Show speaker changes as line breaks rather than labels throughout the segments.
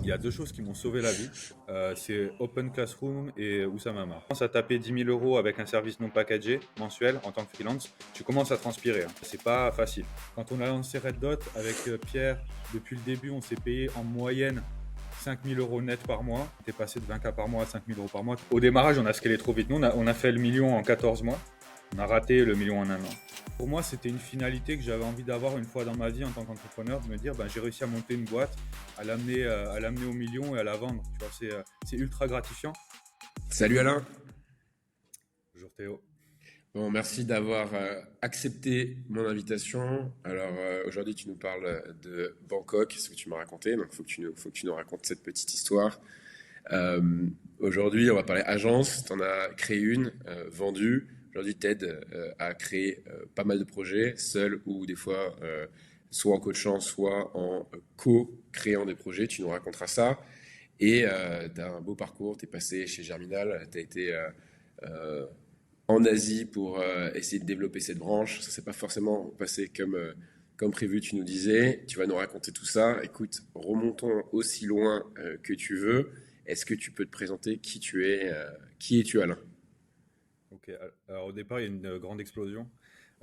Il y a deux choses qui m'ont sauvé la vie. C'est Open Classroom et Oussama. Tu commences à taper 10 000 euros avec un service non packagé mensuel en tant que freelance, tu commences à transpirer, hein. C'est pas facile. Quand on a lancé Red Dot avec Pierre, depuis le début, on s'est payé en moyenne 5 000 euros net par mois. On est passé de 20K par mois à 5 000 euros par mois. Au démarrage, on a scalé trop vite. Nous, on a fait le million en 14 mois. On a raté le million en un an. Pour moi, c'était une finalité que j'avais envie d'avoir une fois dans ma vie en tant qu'entrepreneur, de me dire, j'ai réussi à monter une boîte, à l'amener au million et à la vendre. Tu vois, c'est ultra gratifiant.
Salut Alain.
Bonjour Théo.
Bon, merci d'avoir accepté mon invitation. Alors aujourd'hui, tu nous parles de Bangkok, c'est ce que tu m'as raconté. Donc, faut que tu nous racontes cette petite histoire. Euh, Aujourd'hui, on va parler agence. Tu en as créé une, vendue. Aujourd'hui, t'aides à créer pas mal de projets, seul ou des fois soit en coachant, soit en co-créant des projets. Tu nous raconteras ça. Et tu as un beau parcours. Tu es passé chez Germinal. Tu as été euh, en Asie pour essayer de développer cette branche. Ça s'est pas forcément passé comme prévu, tu nous disais. Tu vas nous raconter tout ça. Écoute, remontons aussi loin que tu veux. Est-ce que tu peux te présenter qui tu es, qui es-tu Alain?
Ok, alors au départ, il y a une grande explosion.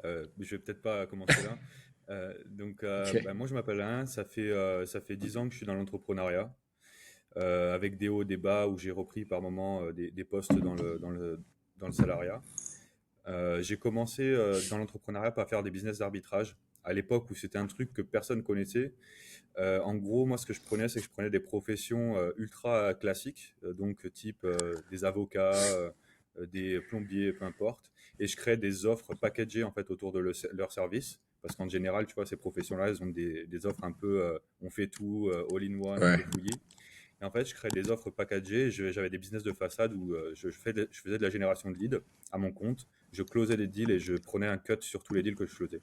Mais je vais peut-être pas commencer là.
Ok.
Moi, je m'appelle Alain. Ça fait 10 ans que je suis dans l'entrepreneuriat, avec des hauts, des bas, où j'ai repris par moments des postes dans le salariat. J'ai commencé dans l'entrepreneuriat par faire des business d'arbitrage à l'époque où c'était un truc que personne connaissait. En gros, moi, ce que je prenais, c'est que je prenais des professions ultra classiques, donc type des avocats, des plombiers, peu importe, et je créais des offres packagées en fait autour de leur service. Parce qu'en général, tu vois, ces professions-là, elles ont des offres un peu, on fait tout, all-in-one, un
Ouais.
peu fouillis. Et en fait, je créais des offres packagées. J'avais des business de façade où je faisais de la génération de leads à mon compte. Je closais des deals et je prenais un cut sur tous les deals que je closais.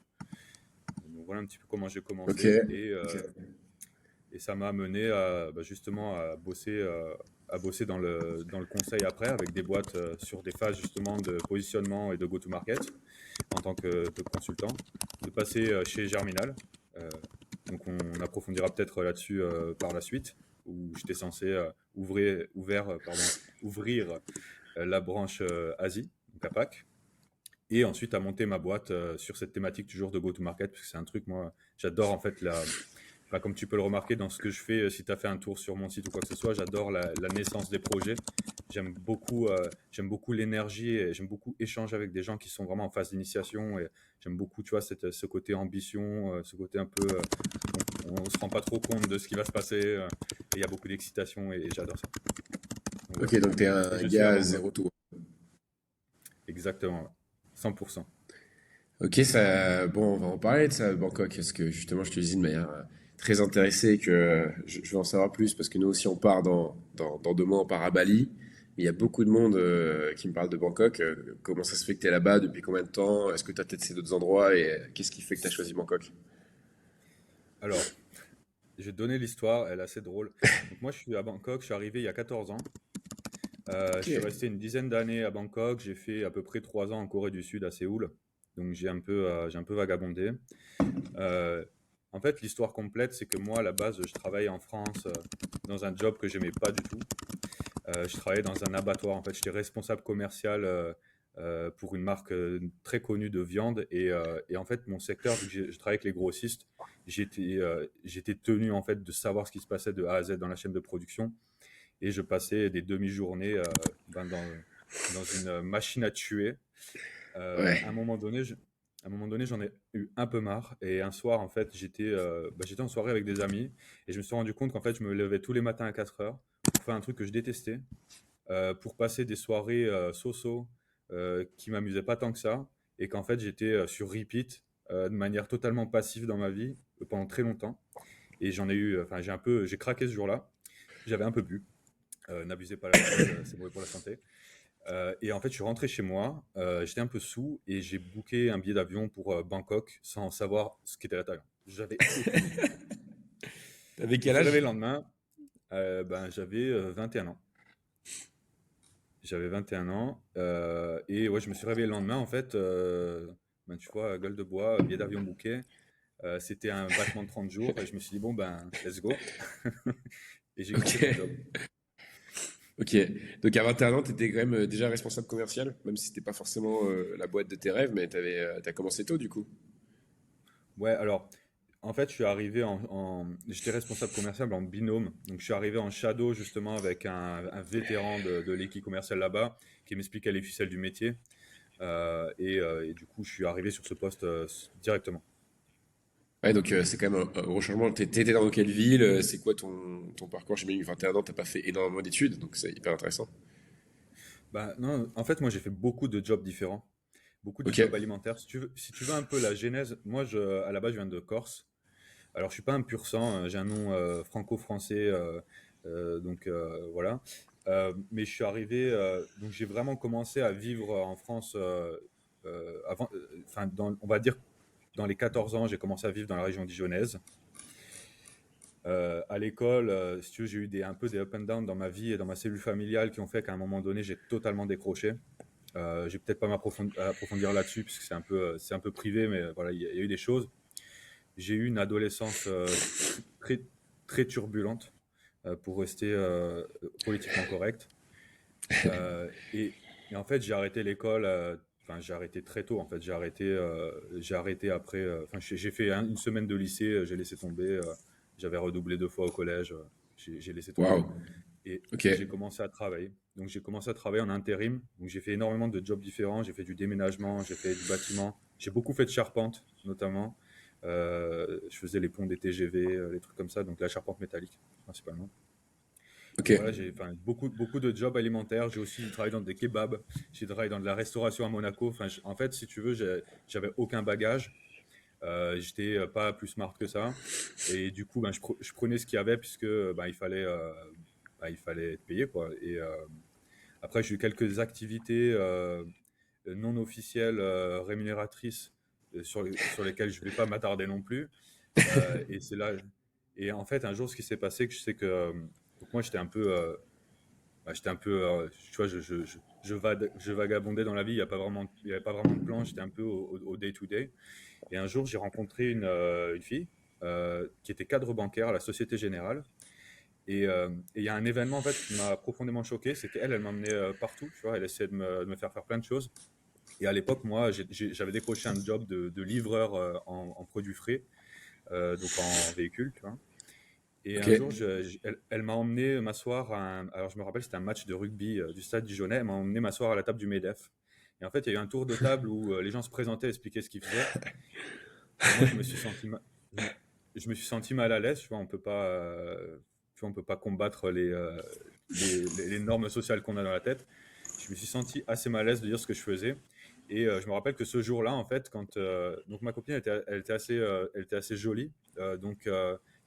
Donc voilà un petit peu comment j'ai
Ok.
commencé. Et,
Ok.
et ça m'a amené justement à bosser dans le conseil après avec des boîtes sur des phases justement de positionnement et de go-to-market en tant que consultant, de passer chez Germinal. Euh, donc on approfondira peut-être là-dessus par la suite, où j'étais censé ouvrir la branche Asie, donc APAC, et ensuite à monter ma boîte sur cette thématique toujours de go-to-market, parce que c'est un truc, moi, j'adore en fait comme tu peux le remarquer dans ce que je fais, si tu as fait un tour sur mon site ou quoi que ce soit, j'adore la naissance des projets. J'aime beaucoup l'énergie et j'aime beaucoup échanger avec des gens qui sont vraiment en phase d'initiation. Et j'aime beaucoup, tu vois, ce côté ambition, ce côté un peu, on se rend pas trop compte de ce qui va se passer. Et il y a beaucoup d'excitation et j'adore ça. Donc voilà.
Ok, donc t'es
Et
un
je suis à
gars à
Bangkok.
zéro tour.
Exactement, ouais. 100%.
Ok, ça, bon, on va en parler de ça, Bangkok, parce que justement, je te dis de manière très intéressée que je veux en savoir plus, parce que nous aussi, on part dans 2 mois, on part à Bali. Il y a beaucoup de monde qui me parle de Bangkok. Comment ça se fait que tu es là-bas? Depuis combien de temps? Est-ce que tu as testé d'autres endroits? Et qu'est-ce qui fait que tu as choisi Bangkok?
Alors, je vais te donner l'histoire, elle est assez drôle. Donc moi, je suis à Bangkok, je suis arrivé il y a 14 ans. Je
Ok.
suis resté une dizaine d'années à Bangkok. J'ai fait à peu près 3 ans en Corée du Sud, à Séoul. Donc j'ai un peu vagabondé. Euh, En fait, l'histoire complète, c'est que moi, à la base, je travaillais en France dans un job que j'aimais pas du tout. Je travaillais dans un abattoir. En fait, j'étais responsable commercial pour une marque très connue de viande. Et en fait, mon secteur, vu que je travaillais avec les grossistes, j'étais tenu en fait de savoir ce qui se passait de A à Z dans la chaîne de production. Et je passais des demi-journées dans une machine à tuer.
Ouais.
À un moment donné, j'en ai eu un peu marre. Et un soir, en fait, j'étais en soirée avec des amis. Et je me suis rendu compte qu'en fait, je me levais tous les matins à 4 heures pour faire un truc que je détestais, pour passer des soirées so-so qui m'amusaient pas tant que ça. Et qu'en fait, j'étais sur repeat de manière totalement passive dans ma vie pendant très longtemps. Et enfin, j'ai craqué ce jour-là. J'avais un peu bu. N'abusez pas l'alcool, c'est mauvais pour la santé. Et en fait, je suis rentré chez moi, j'étais un peu saoul et j'ai booké un billet d'avion pour Bangkok sans savoir ce qu'était l'avion. J'avais aucune idée.
T'avais
Je me
quel
suis réveillé
âge?
le lendemain, j'avais 21 ans. J'avais 21 ans, et ouais, je me suis réveillé le lendemain, en fait, tu vois, gueule de bois, billet d'avion booké. C'était un battement de 30 jours et je me suis dit, bon, ben, let's go. et j'ai
Ok.
quitté mon job.
Ok. Donc à 21 ans, tu étais quand même déjà responsable commercial, même si c'était pas forcément la boîte de tes rêves, mais t'as commencé tôt du coup.
Ouais, alors, en fait, je suis arrivé j'étais responsable commercial en binôme. Donc, je suis arrivé en shadow, justement, avec un vétéran de l'équipe commerciale là-bas, qui m'expliquait les ficelles du métier. Et du coup, je suis arrivé sur ce poste directement.
Ouais, donc c'est quand même un gros changement. T'étais dans quelle ville? C'est quoi ton parcours? J'imagine que 21 ans, t'as pas fait énormément d'études, donc c'est hyper intéressant.
Bah, non, en fait, moi, j'ai fait beaucoup de jobs différents, beaucoup de
Ok.
jobs alimentaires. Si tu veux un peu la genèse, moi, à la base, je viens de Corse. Alors, je suis pas un pur sang, j'ai un nom franco-français, donc voilà. Mais je suis arrivé, donc j'ai vraiment commencé à vivre en France avant, enfin, on va dire dans les 14 ans, j'ai commencé à vivre dans la région dijonnaise. À l'école, si tu veux, j'ai eu un peu des up and down dans ma vie et dans ma cellule familiale qui ont fait qu'à un moment donné, j'ai totalement décroché. Je vais peut-être pas approfondir là-dessus puisque c'est un peu privé, mais voilà, il y a eu des choses. J'ai eu une adolescence très, très turbulente, pour rester politiquement correct. Et en fait, j'ai arrêté l'école, enfin, j'ai arrêté très tôt. En fait, j'ai arrêté après. Enfin, j'ai fait une semaine de lycée, j'ai laissé tomber. J'avais redoublé 2 fois au collège, j'ai laissé tomber.
Waouh.
Et,
Ok.
et j'ai commencé à travailler. Donc, j'ai commencé à travailler en intérim. Donc, j'ai fait énormément de jobs différents. J'ai fait du déménagement, j'ai fait du bâtiment. J'ai beaucoup fait de charpente, notamment. Je faisais les ponts des TGV, les trucs comme ça. Donc, la charpente métallique, principalement.
Ok.
Et voilà, j'ai enfin, beaucoup, beaucoup de jobs alimentaires. J'ai aussi travaillé dans des kebabs. J'ai travaillé dans de la restauration à Monaco. Enfin, en fait, si tu veux, j'avais aucun bagage. J'étais pas plus smart que ça. Et du coup, ben, je prenais ce qu'il y avait puisque ben, il fallait être payé, quoi. Et après, j'ai eu quelques activités non officielles, rémunératrices, sur lesquelles je vais pas m'attarder non plus. Et c'est là. Et en fait, un jour, ce qui s'est passé, que je sais que donc moi, j'étais un peu, tu vois, je vagabondais dans la vie. Il y avait pas vraiment de plan. J'étais un peu au day to day. Et un jour, j'ai rencontré une fille qui était cadre bancaire à la Société Générale. Et il y a un événement en fait qui m'a profondément choqué, c'est qu'elle, elle m'emmenait partout, tu vois, elle essayait de me faire faire plein de choses. Et à l'époque, moi, j'avais décroché un job de livreur en produits frais, donc en véhicule, tu vois. Et
Ok.
un jour, elle m'a emmené m'asseoir alors je me rappelle, c'était un match de rugby du Stade Dijonnais, elle m'a emmené m'asseoir à la table du MEDEF. Et en fait, il y a eu un tour de table où les gens se présentaient, expliquaient ce qu'ils faisaient. Et moi, je me, je me suis senti mal à l'aise. Tu vois, on peut pas combattre les normes sociales qu'on a dans la tête. Je me suis senti assez mal à l'aise de dire ce que je faisais. Et je me rappelle que ce jour-là, en fait, donc ma copine, elle était assez jolie. Donc,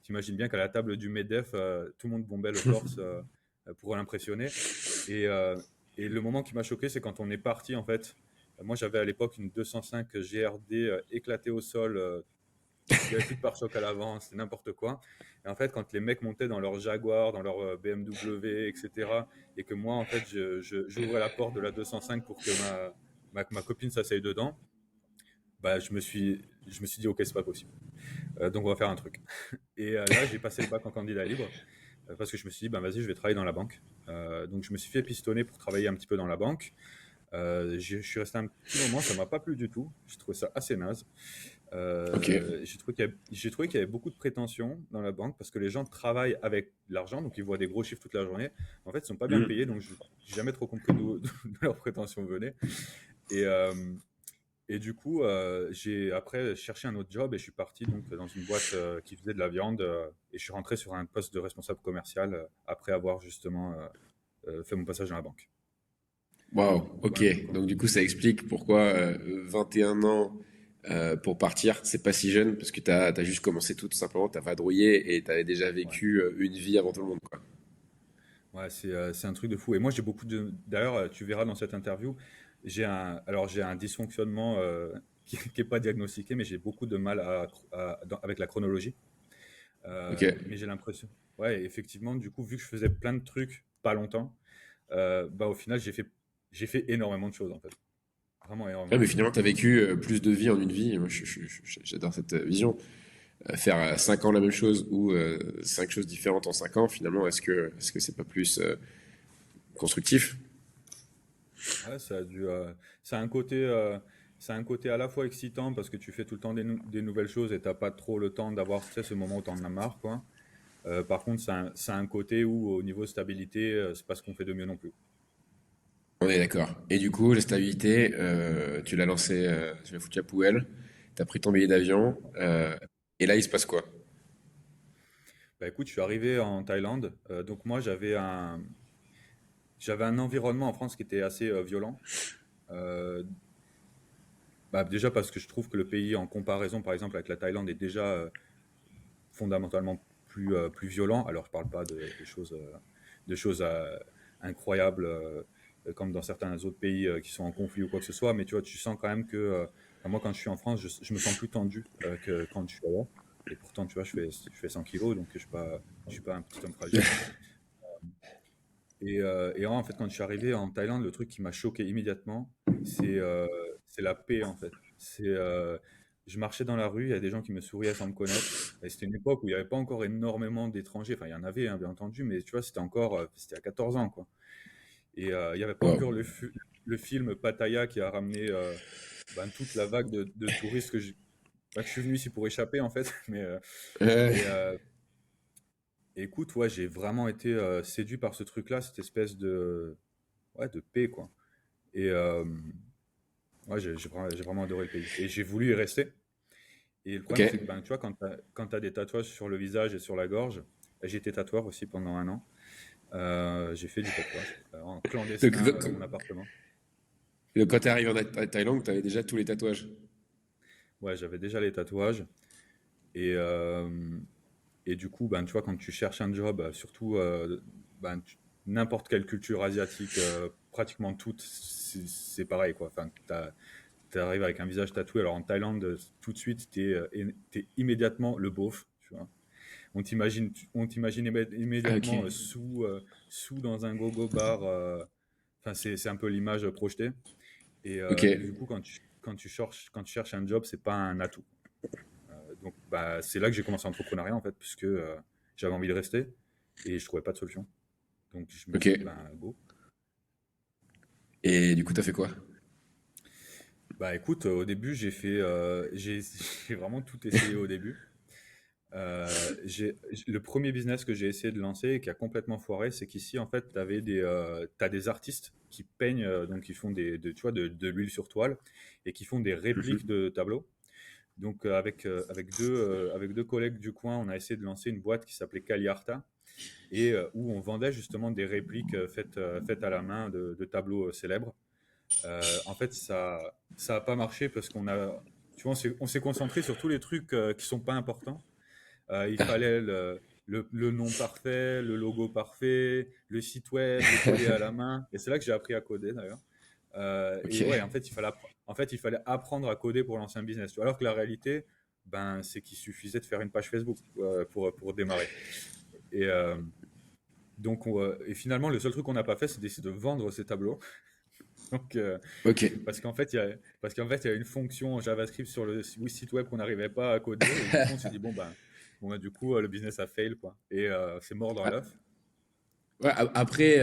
t'imagines bien qu'à la table du Medef, tout le monde bombait le torse pour l'impressionner. Et, euh, et le moment qui m'a choqué, c'est quand on est parti, en fait. Moi, j'avais à l'époque une 205 GRD éclatée au sol. Il n'y avait plus de pare-choc à l'avant, c'était n'importe quoi. Et en fait, quand les mecs montaient dans leur Jaguar, dans leur BMW, etc., et que moi, en fait, j'ouvrais la porte de la 205 pour que ma copine s'asseye dedans, bah, je me suis dit, ok, c'est pas possible. Donc, on va faire un truc. Et là, j'ai passé le bac en candidat libre, parce que je me suis dit, bah, vas-y, je vais travailler dans la banque. Donc, je me suis fait pistonner pour travailler un petit peu dans la banque. Je suis resté un petit moment, ça m'a pas plu du tout. J'ai trouvé ça assez naze.
Ok.
J'ai trouvé qu'il y avait beaucoup de prétentions dans la banque parce que les gens travaillent avec de l'argent, donc ils voient des gros chiffres toute la journée. En fait, ils sont pas bien
Hmm.
payés, donc je n'ai jamais trop compris d'où leurs prétentions venaient. Et, euh, et du coup, j'ai après cherché un autre job et je suis parti donc dans une boîte qui faisait de la viande et je suis rentré sur un poste de responsable commercial après avoir justement fait mon passage dans la banque.
Waouh. Ok.
Voilà un peu comment.
Donc du coup, ça explique pourquoi 21 ans pour partir, c'est pas si jeune, parce que t'as juste commencé tout simplement, t'as vadrouillé et t'avais déjà
Ouais.
vécu une vie avant tout le monde, quoi.
Ouais, c'est un truc de fou. Et moi, j'ai beaucoup de. D'ailleurs, tu verras dans cette interview, j'ai un dysfonctionnement qui est pas diagnostiqué, mais j'ai beaucoup de mal avec la chronologie.
Ok.
Mais j'ai l'impression. Ouais, effectivement, du coup, vu que je faisais plein de trucs pas longtemps, bah, au final, j'ai fait énormément de choses, en fait. Vraiment
Ouais,
énormément de
mais
choses.
finalement, t'as vécu plus de vie en une vie. Moi, j'adore cette vision. faire 5 ans la même chose ou 5 choses différentes en 5 ans, finalement, est-ce que c'est pas plus constructif?
Ouais, ça a un côté, ça a un côté à la fois excitant parce que tu fais tout le temps des nouvelles choses et t'as pas trop le temps d'avoir, tu sais, ce moment où t'en as marre, quoi. Par contre, ça a un côté où, au niveau stabilité, c'est pas ce qu'on fait de mieux non plus.
On est d'accord. Et du coup, la stabilité, tu l'as lancé, tu l'as foutu à la poubelle, t'as pris ton billet d'avion, et là, il se passe quoi?
Bah écoute, je suis arrivé en Thaïlande, donc moi j'avais un environnement en France qui était assez violent. Euh, Bah, déjà parce que je trouve que le pays en comparaison par exemple avec la Thaïlande est déjà fondamentalement plus violent. Alors je parle pas de choses incroyables comme dans certains autres pays qui sont en conflit ou quoi que ce soit, mais tu vois, tu sens quand même que enfin, moi quand je suis en France, je me sens plus tendu que quand je suis là. Et pourtant, tu vois, je fais 100 kilos, donc je suis pas un petit homme fragile. Et en fait, quand je suis arrivé en Thaïlande, le truc qui m'a choqué immédiatement, c'est la paix, en fait. Je marchais dans la rue, il y a des gens qui me souriaient sans me connaître. Et c'était une époque où il n'y avait pas encore énormément d'étrangers. Enfin, il y en avait, hein, bien entendu, mais tu vois, c'était à 14 ans, quoi. Et il n'y avait pas
Wow.
encore le film Pattaya qui a ramené ben, toute la vague de touristes que je suis venu ici pour échapper, en fait.
Euh,
Et, euh, Écoute, ouais, j'ai vraiment été séduit par ce truc-là, cette espèce ouais, de paix, quoi. Et ouais, j'ai vraiment adoré le pays. Et j'ai voulu y rester. Et le
ok.
problème, c'est que ben, tu vois, quand t'as des tatouages sur le visage et sur la gorge, j'ai été tatoueur aussi pendant un an. J'ai fait du tatouage en
Donc,
clandestin dans mon appartement.
quand t'es arrivé en Thaïlande, t'avais déjà tous les tatouages.
Ouais, j'avais déjà les tatouages. Et, et du coup, ben, tu vois, quand tu cherches un job, surtout ben, n'importe quelle culture asiatique, pratiquement toutes, c'est pareil, quoi. Enfin, t'arrives avec un visage tatoué. Alors en Thaïlande, tout de suite, t'es immédiatement le beauf, tu vois. On t'imagine
Ah, ok.
immédiatement sous dans un go-go bar. Enfin, c'est un peu l'image projetée.
Ok.
Et du coup, quand tu cherches un job, c'est pas un atout. Donc, bah, c'est là que j'ai commencé l'entrepreneuriat, en fait, puisque j'avais envie de rester et je trouvais pas de solution. Donc, je me
Ok.
suis dit, ben, go.
Et du coup, t'as fait quoi?
Bah, écoute, au début, j'ai vraiment tout essayé au début. Le premier business que j'ai essayé de lancer et qui a complètement foiré, c'est qu'ici, en fait, t'as des artistes qui peignent, donc qui font tu vois, de l'huile sur toile et qui font des répliques
Mhm.
de tableaux. Donc, avec deux collègues du coin, on a essayé de lancer une boîte qui s'appelait Caliarta et où on vendait justement des répliques faites à la main de tableaux célèbres. En fait, ça a pas marché parce tu vois, on s'est concentré sur tous les trucs qui sont pas importants. Il fallait le nom parfait, le logo parfait, le site web, le coder à la main. Et c'est là que j'ai appris à coder d'ailleurs.
Ok.
Et ouais, en fait, il fallait apprendre à coder pour lancer un business. Tu vois. Alors que la réalité, ben, c'est qu'il suffisait de faire une page Facebook pour démarrer. Et, et finalement, le seul truc qu'on n'a pas fait, c'est d'essayer de vendre ces tableaux. Donc,
Ok.
parce qu'en fait, il y a une fonction JavaScript sur le site web qu'on n'arrivait pas à coder. Et du coup, on s'est dit, bon, du coup, le business a fail, quoi. Et c'est mort dans
Ah,
l'œuf.
ouais, après,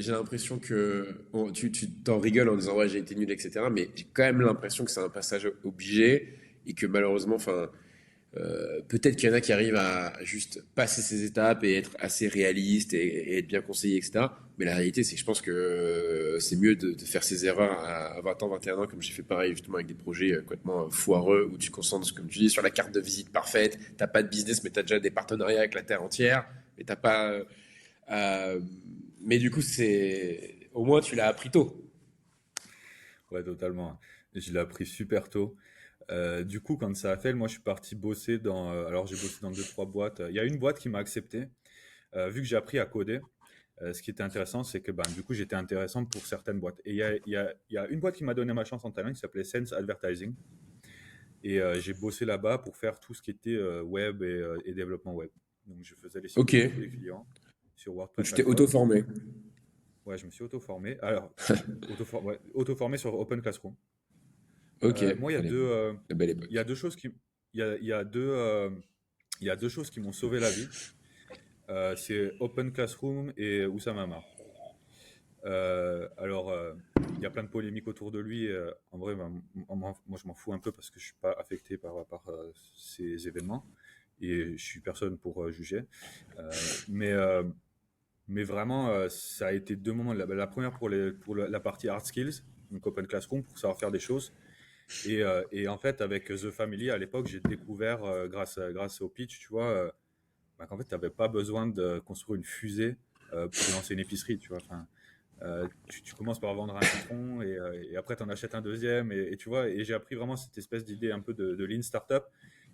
j'ai l'impression que bon, tu t'en rigoles en disant ouais, j'ai été nul, etc. Mais j'ai quand même l'impression que c'est un passage obligé et que malheureusement, enfin, peut-être qu'il y en a qui arrivent à juste passer ces étapes et être assez réalistes et être bien conseillés, etc. Mais la réalité, c'est que je pense que c'est mieux de faire ces erreurs à 20 ans, 21 ans, comme j'ai fait pareil justement avec des projets complètement foireux où tu te concentres, comme tu dis, sur la carte de visite parfaite. T'as pas de business, mais t'as déjà des partenariats avec la terre entière. Mais t'as pas. Euh, mais du coup, au moins tu l'as appris tôt.
Ouais, totalement. Je l'ai appris super tôt. Du coup, quand ça a fait, moi, je suis parti bosser alors, j'ai bossé dans deux, trois boîtes. Il y a une boîte qui m'a accepté, vu que j'ai appris à coder. Ce qui était intéressant, c'est que ben, du coup, j'étais intéressant pour certaines boîtes. Et il y a une boîte qui m'a donné ma chance en Thaïlande qui s'appelait Sense Advertising. Et j'ai bossé là-bas pour faire tout ce qui était web et développement web. Donc, je faisais les sites
Ok.
web de tous les clients sur
Donc
WordPress
tu
à
t'es
l'époque.
auto-formé.
Ouais, je me suis auto-formé. Alors, ouais, auto-formé sur Open Classroom.
Ok.
Moi, il y a
Allez,
deux,
la belle
il y a
époque.
deux choses il y a il y a deux choses qui m'ont sauvé la vie. C'est Open Classroom et Oussama Hamar. Alors, il y a plein de polémiques autour de lui. En vrai, ben, moi, je m'en fous un peu parce que je suis pas affecté par ces événements et je suis personne pour juger. Euh, mais, euh, mais vraiment, ça a été deux moments. La première pour la partie hard skills, donc Open Classroom, pour savoir faire des choses. Et en fait, avec The Family, à l'époque, j'ai découvert, grâce au pitch, tu vois, bah, qu'en fait, tu n'avais pas besoin de construire une fusée pour lancer une épicerie, tu vois. Enfin, tu commences par vendre un citron et après tu en achètes un deuxième et tu vois, et j'ai appris vraiment cette espèce d'idée un peu de lean startup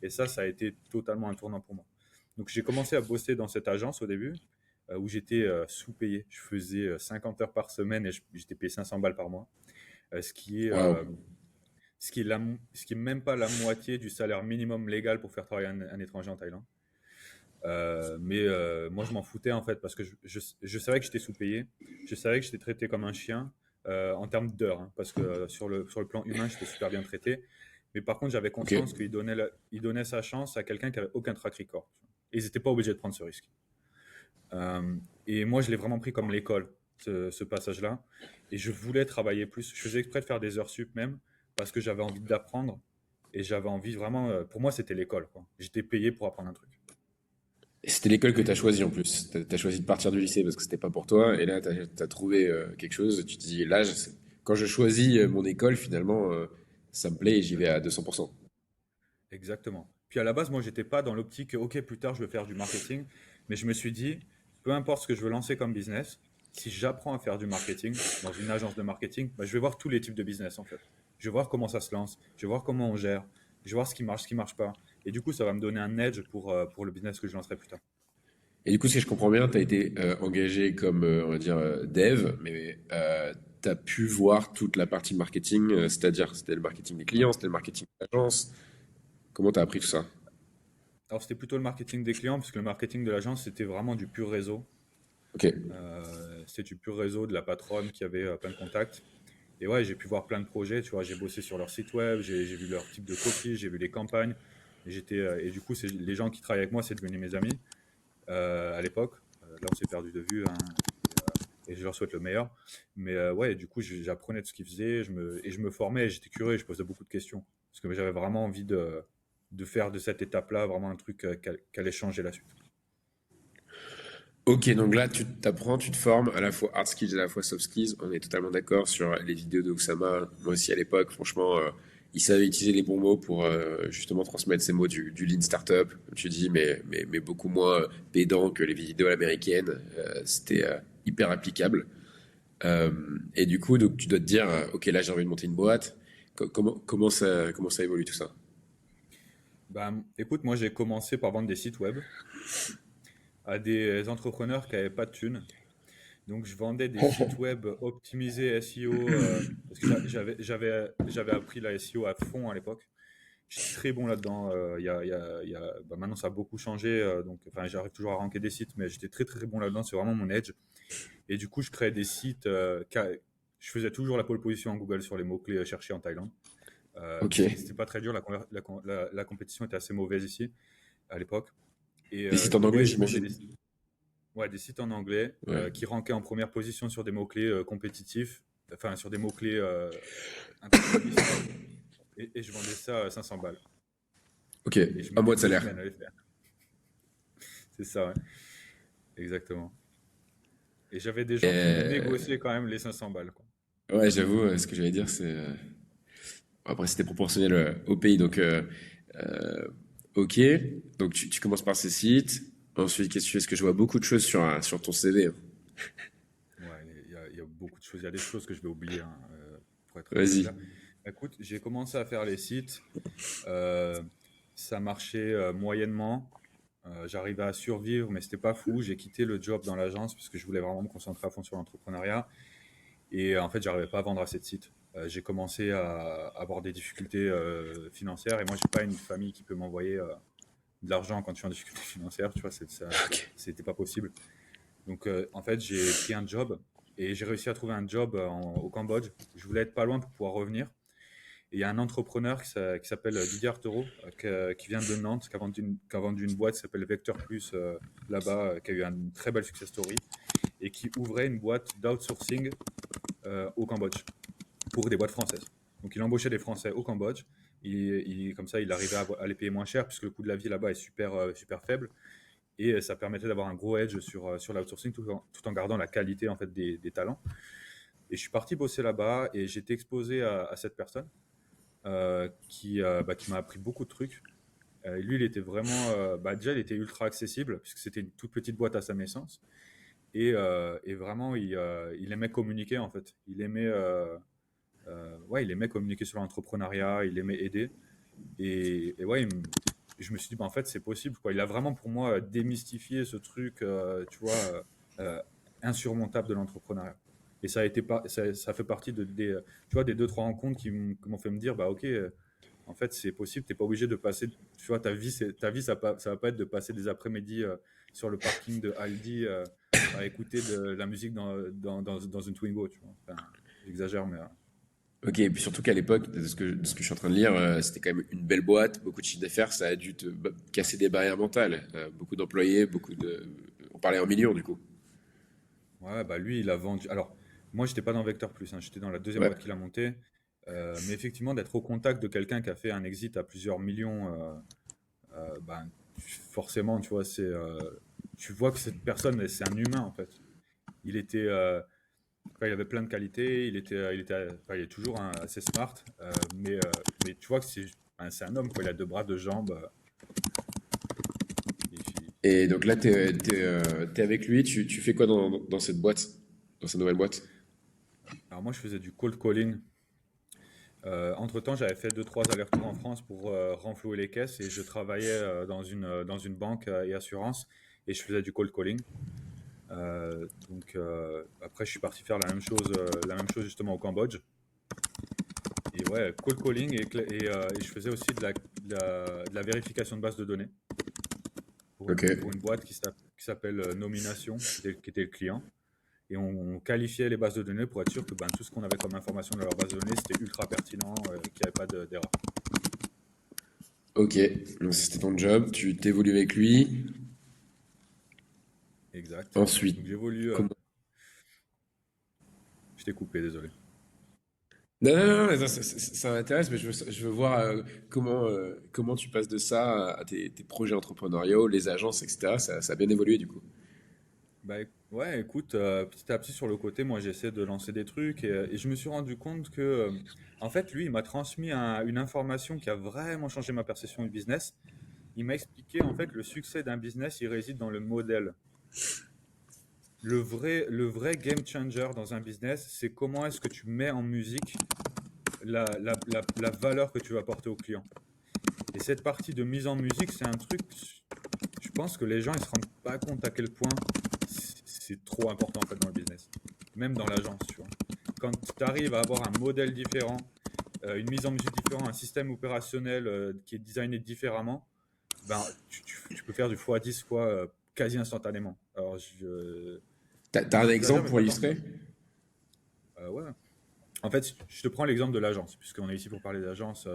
et ça a été totalement un tournant pour moi. Donc j'ai commencé à bosser dans cette agence au début où j'étais sous-payé. Je faisais 50 heures par semaine et j'étais payé 500 balles par mois, ce qui est
Waouh.
ce qui est même pas la moitié du salaire minimum légal pour faire travailler un étranger en Thaïlande. Mais moi, je m'en foutais en fait parce que je savais que j'étais sous-payé. Je savais que j'étais traité comme un chien en termes d'heures, hein, parce que sur le plan humain, j'étais super bien traité. Mais par contre, j'avais
Ok.
conscience qu'il donnait, il donnait sa chance à quelqu'un qui avait aucun track record. Et ils n'étaient pas obligés de prendre ce risque. Euh, et moi, je l'ai vraiment pris comme l'école, ce passage-là. Et je voulais travailler plus. Je faisais exprès de faire des heures sup même parce que j'avais envie d'apprendre. Et j'avais envie vraiment. Pour moi, c'était l'école, quoi. J'étais payé pour apprendre un truc.
Et c'était l'école que tu as choisie en plus. Tu as choisi de partir du lycée parce que c'était pas pour toi. Et là, tu as trouvé quelque chose. Tu te dis, là, quand je choisis mon école, finalement, ça me plaît et j'y vais à 200%.
Exactement. Puis à la base, moi, j'étais pas dans l'optique, ok, plus tard, je veux faire du marketing, mais je me suis dit, peu importe ce que je veux lancer comme business, si j'apprends à faire du marketing dans une agence de marketing, bah, je vais voir tous les types de business en fait. Je vais voir comment ça se lance, je vais voir comment on gère, je vais voir ce qui marche pas. Et du coup, ça va me donner un edge pour le business que je lancerai plus tard.
Et du coup, si je comprends bien, tu as été engagé comme, on va dire, dev, mais tu as pu voir toute la partie marketing, c'est-à-dire c'était le marketing des
Ouais.
clients, c'était le marketing de l'agence. Comment tu as appris tout ça?
Alors, c'était plutôt le marketing des clients, parce que le marketing de l'agence, c'était vraiment du pur réseau.
Ok.
C'était du pur réseau de la patronne qui avait plein de contacts. Et ouais, j'ai pu voir plein de projets, tu vois, j'ai bossé sur leur site web, j'ai vu leur type de copie, j'ai vu les campagnes. Et du coup, c'est les gens qui travaillent avec moi, c'est devenu mes amis à l'époque. Là, on s'est perdu de vue, hein, et je leur souhaite le meilleur. Mais ouais, du coup, j'apprenais de ce qu'ils faisaient, et je me formais, j'étais curieux, je posais beaucoup de questions. Parce que j'avais vraiment envie de faire de cette étape-là vraiment un truc qui allait changer la suite.
Ok, donc là, tu t'apprends, tu te formes à la fois hard skills et à la fois soft skills. On est totalement d'accord sur les vidéos de Oussama. Moi aussi, à l'époque, franchement, il savait utiliser les bons mots pour justement transmettre ces mots du lean startup, comme tu dis, mais beaucoup moins pédant que les vidéos américaines. C'était hyper applicable. Euh, et du coup, donc, tu dois te dire, ok, là, j'ai envie de monter une boîte. Comment ça évolue tout ça?
Bah, écoute, moi, j'ai commencé par vendre des sites web à des entrepreneurs qui n'avaient pas de thunes. Donc, je vendais des sites web optimisés SEO parce que j'avais appris la SEO à fond à l'époque. J'étais très bon là-dedans. Bah, maintenant, ça a beaucoup changé. Donc, enfin, j'arrive toujours à ranker des sites, mais j'étais très, très bon là-dedans. C'est vraiment mon edge. Et du coup, je créais des sites. Je faisais toujours la pole position en Google sur les mots-clés cherchés en Thaïlande.
Ok.
C'était pas très dur. La compétition était assez mauvaise ici à l'époque.
Des sites en
Et
anglais,
ouais, je vendais
j'imagine.
des sites en anglais
Ouais.
qui rankaient en première position sur des mots-clés compétitifs, enfin sur des mots-clés un peu plus difficiles. Et je vendais ça à 500 balles.
Ok.
Et je
Un
mettais
mois de
deux
salaire.
semaines à les faire. C'est ça, ouais. Exactement. Et j'avais des gens qui me
Et...
négociaient quand même les 500 balles, quoi.
Ouais, j'avoue, ce que j'allais dire, c'est. Après, c'était proportionnel au pays. Donc, euh, ok. Donc, tu commences par ces sites. Ensuite, qu'est-ce que tu fais? Parce que je vois beaucoup de choses sur ton CV.
Ouais, il y a beaucoup de choses. Il y a des choses que je vais oublier, hein, pour être très
Vas-y.
clair. Écoute, j'ai commencé à faire les sites. Euh, Ça marchait moyennement. J'arrivais à survivre, mais c'était pas fou. J'ai quitté le job dans l'agence parce que je voulais vraiment me concentrer à fond sur l'entrepreneuriat. Et en fait, j'arrivais pas à vendre assez de sites. J'ai commencé à avoir des difficultés financières. Et moi, j'ai pas une famille qui peut m'envoyer de l'argent quand je suis en difficulté financière. Tu vois,
Ok.
c'était pas possible. Donc, en fait, j'ai pris un job et j'ai réussi à trouver un job au Cambodge. Je voulais être pas loin pour pouvoir revenir. Et il y a un entrepreneur qui s'appelle Didier Artero, qui vient de Nantes, qui a vendu une boîte qui s'appelle Vector Plus là-bas, qui a eu une très belle success story, et qui ouvrait une boîte d'outsourcing au Cambodge pour des boîtes françaises. Donc il embauchait des Français au Cambodge. Comme ça, il arrivait à les payer moins cher puisque le coût de la vie là-bas est super faible. Et ça permettait d'avoir un gros edge sur l'outsourcing tout en gardant la qualité en fait, des talents. Et je suis parti bosser là-bas et j'étais exposé à cette personne qui m'a appris beaucoup de trucs. Lui, il était vraiment. Déjà, il était ultra accessible puisque c'était une toute petite boîte à sa naissance. Et vraiment, il aimait communiquer en fait. Il aimait communiquer sur l'entrepreneuriat, il aimait aider. Et ouais, je me suis dit, bah, en fait, c'est possible, quoi. Il a vraiment, pour moi, démystifié ce truc, tu vois, euh, insurmontable de l'entrepreneuriat. Et ça fait partie tu vois, des deux, trois rencontres qui m'ont fait me dire, bah, ok, en fait, c'est possible, t'es pas obligé de passer, tu vois, ta vie, ça va pas être de passer des après-midi sur le parking de Aldi à écouter de la musique dans une Twingo, tu vois. Enfin, j'exagère, mais
Ok, et puis surtout qu'à l'époque, de ce que je suis en train de lire, c'était quand même une belle boîte, beaucoup de chiffre d'affaires, ça a dû te casser des barrières mentales. Beaucoup d'employés, beaucoup de... On parlait en millions du coup.
ouais, bah lui, il a vendu. Alors, moi, j'étais pas dans Vector Plus, hein, j'étais dans la deuxième
Ouais.
boîte qu'il a montée. Mais effectivement, d'être au contact de quelqu'un qui a fait un exit à plusieurs millions, ben, forcément, tu vois, tu vois que cette personne, c'est un humain en fait. Il était, il avait plein de qualités, il est toujours assez smart, mais tu vois que c'est un homme, quoi. Il a deux bras, deux jambes. Et puis-
Et donc là, t'es avec lui, tu fais quoi dans cette boîte, dans cette nouvelle boîte?
Alors moi, je faisais du cold calling. Entre-temps, j'avais fait deux, trois allers-retours en France pour renflouer les caisses et je travaillais dans une banque et assurance et je faisais du cold calling. Après, je suis parti faire la même chose justement au Cambodge. Et ouais, cold calling et je faisais aussi de la vérification de base de données
Ok.
pour une boîte qui s'appelle Nomination, qui était le client. Et on qualifiait les bases de données pour être sûr que ben, tout ce qu'on avait comme information dans leur base de données, c'était ultra pertinent, qu'il n'y avait pas d'erreur.
Ok, donc c'était ton job, tu t'évolues avec lui.
Exact.
Ensuite,
Donc j'évolue.
comment...
Je t'ai coupé, désolé.
Non, non, non, ça m'intéresse, mais je veux voir comment tu passes de ça à tes projets entrepreneuriaux, les agences, etc. Ça a bien évolué du coup.
Ouais, écoute, petit à petit sur le côté, moi j'essaie de lancer des trucs et je me suis rendu compte que, en fait, lui, il m'a transmis une information qui a vraiment changé ma perception du business. Il m'a expliqué, en fait, le succès d'un business, il réside dans le modèle. Le vrai game changer dans un business, c'est comment est-ce que tu mets en musique la valeur que tu vas apporter au client. Et cette partie de mise en musique, c'est un truc, je pense que les gens, ils se rendent pas compte à quel point c'est trop important en fait dans le business. Même dans l'agence, tu vois. Quand tu arrives à avoir un modèle différent, une mise en musique différente, un système opérationnel qui est designé différemment, ben, tu peux faire du x10 quoi, quasi instantanément. Alors,
T'as un
j'exagère,
exemple
mais
pour
pas tant que ça.
illustrer?
Ouais. En fait, je te prends l'exemple de l'agence, puisqu'on est ici pour parler d'agence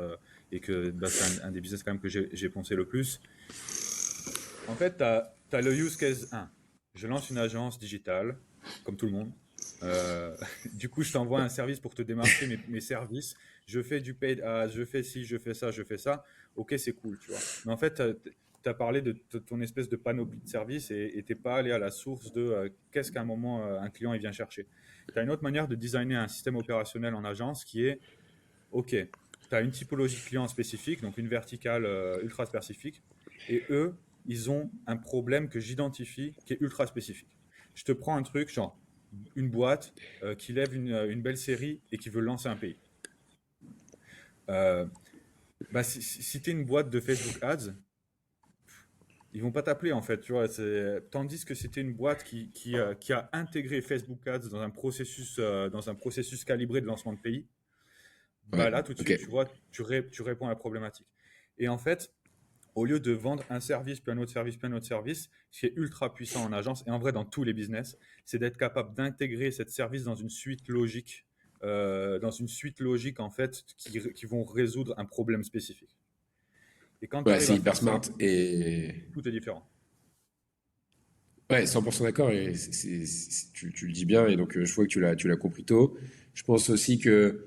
et que bah, c'est un des business quand même que j'ai poncé le plus. En fait, tu as le use case 1. Je lance une agence digitale, comme tout le monde. Du coup, je t'envoie un service pour te démarcher mes services. Je fais du paid ads, je fais ci, je fais ça, je fais ça. Ok, c'est cool, tu vois. Mais en fait, tu as parlé de ton espèce de panoplie de services et t'es pas allé à la source de qu'est-ce qu'à un moment un client il vient chercher. Tu as une autre manière de designer un système opérationnel en agence qui est, ok, tu as une typologie client spécifique, donc une verticale ultra spécifique, et eux, ils ont un problème que j'identifie qui est ultra spécifique. Je te prends un truc, genre une boîte qui lève une belle série et qui veut lancer un pays. Euh, si tu es une boîte de Facebook Ads, ils vont pas t'appeler en fait, tu vois. Tandis que c'était une boîte qui a intégré Facebook Ads dans un processus calibré de lancement de pays, bah
Ouais,
là tout de
ok.
suite, tu vois, tu réponds à la problématique. Et en fait, au lieu de vendre un service, puis un autre service, puis un autre service, ce qui est ultra puissant en agence et en vrai dans tous les business, c'est d'être capable d'intégrer cette service dans une suite logique dans une suite logique, en fait, qui vont résoudre un problème spécifique. Et quand tu
Ouais,
arrives
c'est
à
hyper
faire
smart
ça,
et
tout est différent.
ouais, 100% d'accord et tu le dis bien et donc je vois que tu l'as compris tôt. Je pense aussi que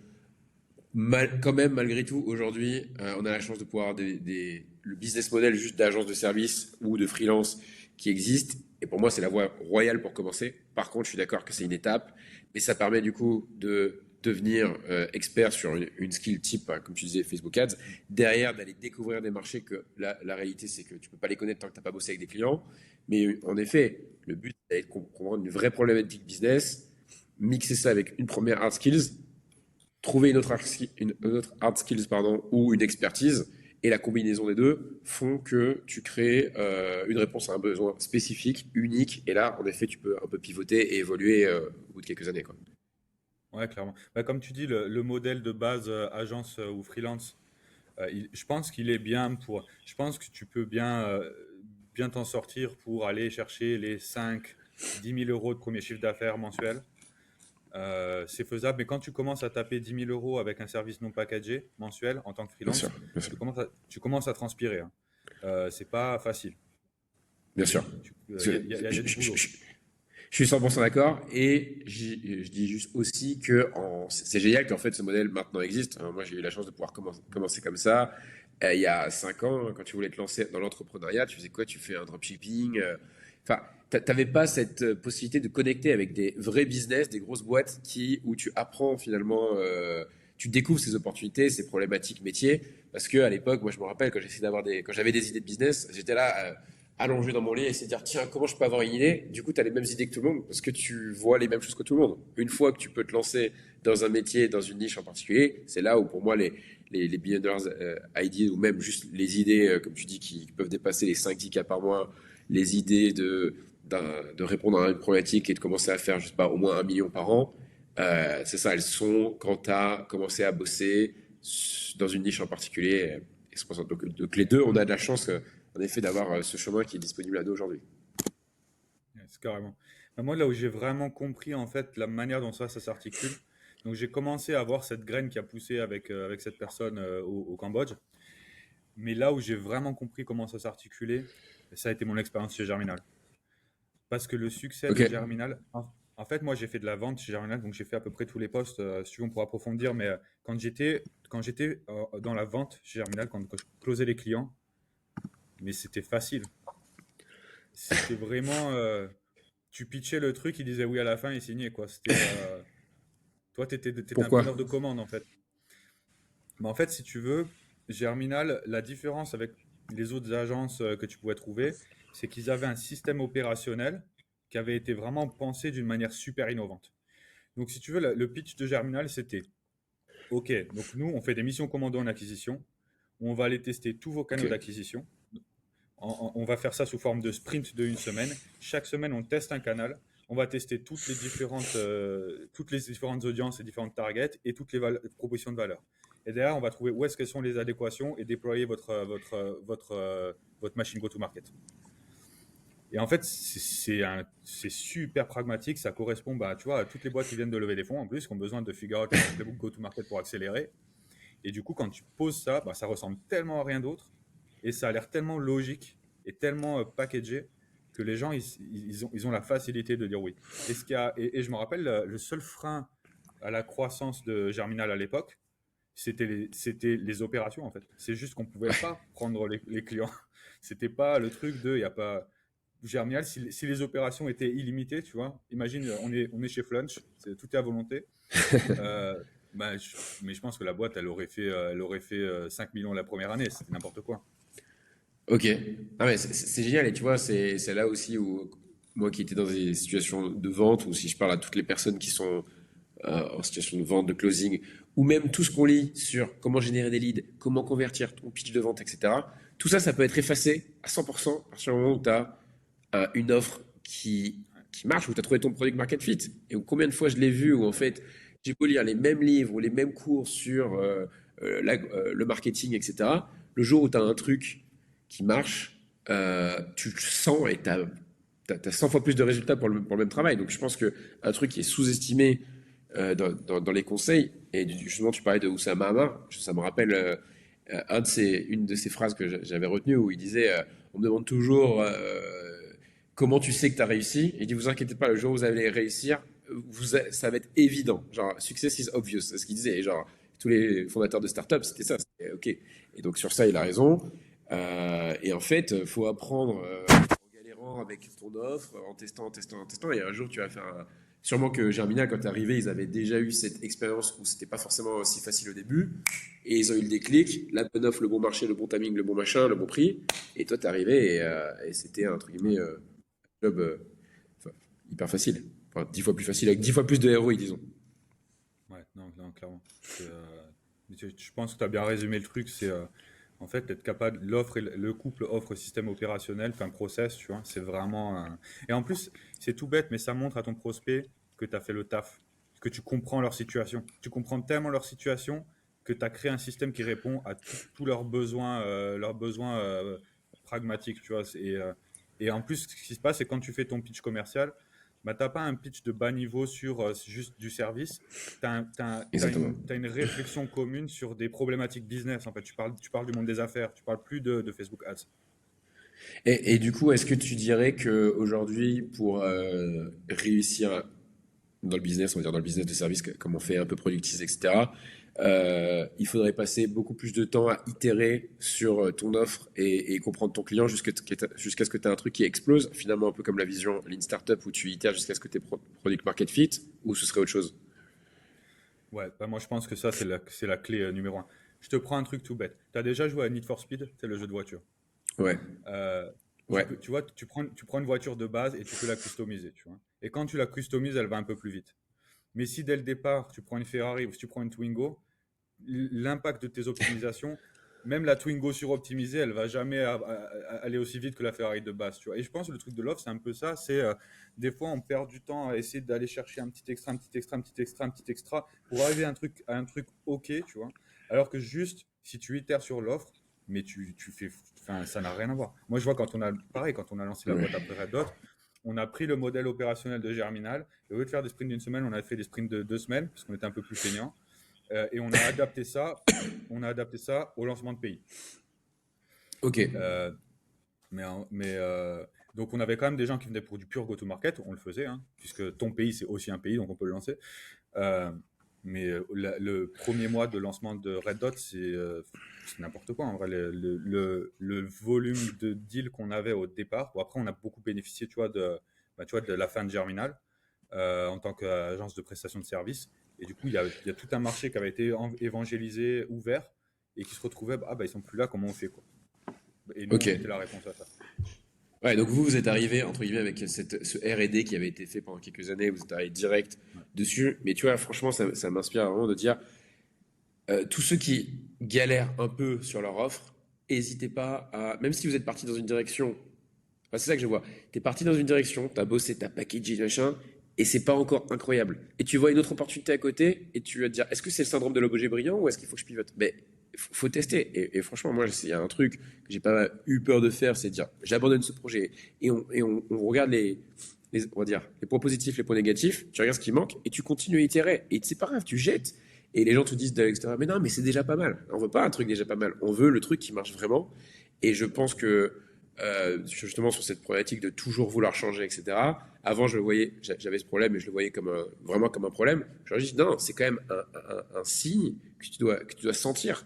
quand même, malgré tout, aujourd'hui, on a la chance de pouvoir avoir le business model juste d'agence de service ou de freelance qui existe. Et pour moi, c'est la voie royale pour commencer. Par contre, je suis d'accord que c'est une étape. Mais ça permet du coup de devenir expert sur une skill type, hein, comme tu disais, Facebook Ads. Derrière, d'aller découvrir des marchés que la réalité, c'est que tu peux pas les connaître tant que tu n'as pas bossé avec des clients. Mais en effet, le but, c'est de comprendre une vraie problématique business, mixer ça avec une première hard skills, trouver une autre hard skills pardon, ou une expertise, et la combinaison des deux font que tu crées une réponse à un besoin spécifique, unique, et là, en effet, tu peux un peu pivoter et évoluer au bout de quelques années, quoi.
Ouais, clairement. Bah, comme tu dis, le modèle de base agence ou freelance, je pense qu'il est bien pour. Je pense que tu peux bien t'en sortir pour aller chercher les 5 10 000 euros de premier chiffre d'affaires mensuel. C'est faisable, mais quand tu commences à taper 10 000 euros avec un service non packagé mensuel en tant que
Bien sûr,
freelance,
bien sûr,
tu commences à transpirer, hein. C'est pas facile.
bien sûr.
Il y a du boulot.
Je suis 100% d'accord et je dis juste aussi que c'est génial qu'en fait ce modèle maintenant existe. Moi j'ai eu la chance de pouvoir commencer comme ça. Il y a 5 ans, quand tu voulais te lancer dans l'entrepreneuriat, tu faisais quoi? Tu fais un dropshipping. Enfin, t'avais pas cette possibilité de connecter avec des vrais business, des grosses boîtes où tu apprends finalement, tu découvres ces opportunités, ces problématiques métiers. Parce que à l'époque, moi je me rappelle quand j'avais des idées de business, j'étais là. Allongé dans mon lit et essayer de dire tiens comment je peux avoir une idée, du coup tu as les mêmes idées que tout le monde parce que tu vois les mêmes choses que tout le monde. Une fois que tu peux te lancer dans un métier, dans une niche en particulier, c'est là où pour moi les billionaires ideas ou même juste les idées comme tu dis qui peuvent dépasser les 5-10 cas par mois, les idées de répondre à une problématique et de commencer à faire je sais pas au moins 1 million par an, c'est ça, elles sont quand tu as commencé à bosser dans une niche en particulier. Et c'est pour ça, donc les deux on a de la chance en effet d'avoir ce chemin qui est disponible à nous aujourd'hui.
Ouais, c'est carrément. Bah, moi, là où j'ai vraiment compris en fait la manière dont ça s'articule, donc j'ai commencé à voir cette graine qui a poussé avec cette personne au Cambodge. Mais là où j'ai vraiment compris comment ça s'articulait, ça a été mon expérience chez Germinal. Parce que le succès
Ok,
de Germinal, en fait, moi j'ai fait de la vente chez Germinal, donc j'ai fait à peu près tous les postes, si tu veux, on pourra approfondir, mais quand j'étais dans la vente chez Germinal, quand je closais les clients, mais c'était facile. C'était vraiment, tu pitchais le truc, il disait oui à la fin, il signait, quoi. Toi, t'étais un
pourquoi?
preneur de commande, en fait. Mais en fait, si tu veux, Germinal, la différence avec les autres agences que tu pouvais trouver, c'est qu'ils avaient un système opérationnel qui avait été vraiment pensé d'une manière super innovante. Donc, si tu veux, le pitch de Germinal, c'était, OK, donc nous, on fait des missions commando en acquisition. On va aller tester tous vos
Ok,
canaux d'acquisition. On va faire ça sous forme de sprint de une semaine. Chaque semaine, on teste un canal. On va tester toutes les différentes audiences et différentes targets et toutes les propositions de valeur. Et derrière, on va trouver où est-ce que sont les adéquations et déployer votre machine go-to-market. Et en fait, c'est super pragmatique. Ça correspond, bah, tu vois, à toutes les boîtes qui viennent de lever des fonds en plus, qui ont besoin de figure out leur playbook go-to-market pour accélérer. Et du coup, quand tu poses ça, bah, ça ressemble tellement à rien d'autre et ça a l'air tellement logique et tellement packagé que les gens, ils ont la facilité de dire oui. Et je me rappelle, le seul frein à la croissance de Germinal à l'époque, c'était les opérations en fait. C'est juste qu'on ne pouvait pas prendre les clients. C'était pas le truc de, il y a pas. Germinal, si les opérations étaient illimitées, tu vois, imagine, on est chez Flunch, tout est à volonté. Euh, mais je pense que la boîte, elle aurait fait 5 millions la première année. C'était n'importe quoi.
ok. Ah mais c'est génial et tu vois, c'est là aussi où moi qui étais dans des situations de vente ou si je parle à toutes les personnes qui sont en situation de vente, de closing, ou même tout ce qu'on lit sur comment générer des leads, comment convertir ton pitch de vente, etc. Tout ça, ça peut être effacé à 100% à partir du moment où tu as une offre qui marche, où tu as trouvé ton product market fit. Et où combien de fois je l'ai vu, où en fait, j'ai beau lire les mêmes livres ou les mêmes cours sur le marketing, etc. Le jour où tu as un truc qui marche, tu le sens et tu as 100 fois plus de résultats pour le même travail. Donc je pense qu'un truc qui est sous-estimé dans les conseils. Et justement, tu parlais de Oussama Hamar. Ça me rappelle une de ces phrases que j'avais retenues où il disait on me demande toujours comment tu sais que tu as réussi. Il dit vous inquiétez pas, le jour où vous allez réussir, ça va être évident. Genre, success is obvious, c'est ce qu'il disait. Et genre, tous les fondateurs de startups, c'était ça. C'était OK. Et donc, sur ça, il a raison. Et en fait, il faut apprendre en galérant avec ton offre, en testant, en testant, en testant. Et un jour, tu vas faire un. Sûrement que Germinal, quand tu es arrivé, ils avaient déjà eu cette expérience où c'était pas forcément aussi facile au début. Et ils ont eu le déclic, la bonne offre, le bon marché, le bon timing, le bon machin, le bon prix. Et toi, tu es arrivé et c'était, entre guillemets, un job enfin, hyper facile. Enfin, 10 fois plus facile, avec 10 fois plus de ROI, disons.
Ouais, non, non, clairement. Je pense que tu as bien résumé le truc. C'est en fait être capable, l'offre, le couple offre-système opérationnel, enfin process, tu vois, c'est vraiment. Et en plus, c'est tout bête, mais ça montre à ton prospect que tu as fait le taf, que tu comprends leur situation. Tu comprends tellement leur situation que tu as créé un système qui répond à tous leurs besoins pragmatiques, tu vois. Et en plus, ce qui se passe, c'est quand tu fais ton pitch commercial, bah, tu n'as pas un pitch de bas niveau sur juste du service.
Exactement.
T'as une réflexion commune sur des problématiques business. En fait, tu parles du monde des affaires, tu parles plus de Facebook Ads.
Et du coup, est-ce que tu dirais que aujourd'hui, pour réussir dans le business, on va dire dans le business de service, comme on fait un peu productiser, etc., il faudrait passer beaucoup plus de temps à itérer sur ton offre et comprendre ton client jusqu'à ce que tu aies un truc qui explose, finalement un peu comme la vision Lean Startup où tu itères jusqu'à ce que tu aies product market fit, ou ce serait autre chose?
Ouais, bah moi je pense que ça, c'est la clé numéro un. Je te prends un truc tout bête. Tu as déjà joué à Need for Speed, c'est le jeu de voiture.
Ouais,
Euh,
ouais,
tu vois, tu prends une voiture de base et tu peux la customiser, tu vois. Et quand tu la customises, elle va un peu plus vite. Mais si dès le départ, tu prends une Ferrari ou si tu prends une Twingo, l'impact de tes optimisations, même la Twingo suroptimisée, elle va jamais aller aussi vite que la Ferrari de base, tu vois. Et je pense que le truc de l'offre, c'est un peu ça. C'est des fois, on perd du temps à essayer d'aller chercher un petit extra, un petit extra, un petit extra, un petit extra pour arriver à un truc OK, tu vois. Alors que juste, si tu itères sur l'offre, mais tu fais, enfin, ça n'a rien à voir. Moi, je vois pareil, quand on a lancé la boîte
ouais.
après Red Dot, on a pris le modèle opérationnel de Germinal. Et au lieu de faire des sprints d'une semaine, on a fait des sprints de 2 semaines parce qu'on était un peu plus feignants. Et on a adapté ça au lancement de pays.
Ok.
Euh, mais donc on avait quand même des gens qui venaient pour du pur go-to-market, on le faisait, hein, puisque ton pays c'est aussi un pays, donc on peut le lancer. Euh, mais le premier mois de lancement de Red Dot, c'est n'importe quoi en vrai. Le volume de deals qu'on avait au départ, bon, après on a beaucoup bénéficié, tu vois, de la fin de Germinal en tant qu'agence de prestation de services. Et du coup, il y a tout un marché qui avait été évangélisé, ouvert, et qui se retrouvait, ah bah ils sont plus là, comment on fait quoi. Et nous,
Ok.
on était la réponse à ça.
Ouais, donc vous êtes arrivé, entre guillemets, avec ce R&D qui avait été fait pendant quelques années, vous êtes arrivé direct
Ouais.
dessus. Mais tu vois, franchement, ça m'inspire vraiment de dire, tous ceux qui galèrent un peu sur leur offre, n'hésitez pas à, même si vous êtes parti dans une direction, enfin, c'est ça que je vois, tu es parti dans une direction, tu as bossé, tu as packagé, machin, et c'est pas encore incroyable. Et tu vois une autre opportunité à côté, et tu vas te dire, est-ce que c'est le syndrome de l'objet brillant ou est-ce qu'il faut que je pivote? Mais faut tester. Et franchement, moi, il y a un truc que j'ai pas eu peur de faire, c'est de dire, j'abandonne ce projet, on regarde on va dire, les points positifs, les points négatifs, tu regardes ce qui manque, et tu continues à itérer. Et c'est pas grave, tu jettes. Et les gens te disent de l'extérieur, mais non, mais c'est déjà pas mal. On veut pas un truc déjà pas mal. On veut le truc qui marche vraiment. Et je pense que justement sur cette problématique de toujours vouloir changer, etc. Avant, je le voyais, j'avais ce problème et je le voyais vraiment comme un problème. Je leur dis non, c'est quand même un signe que tu dois sentir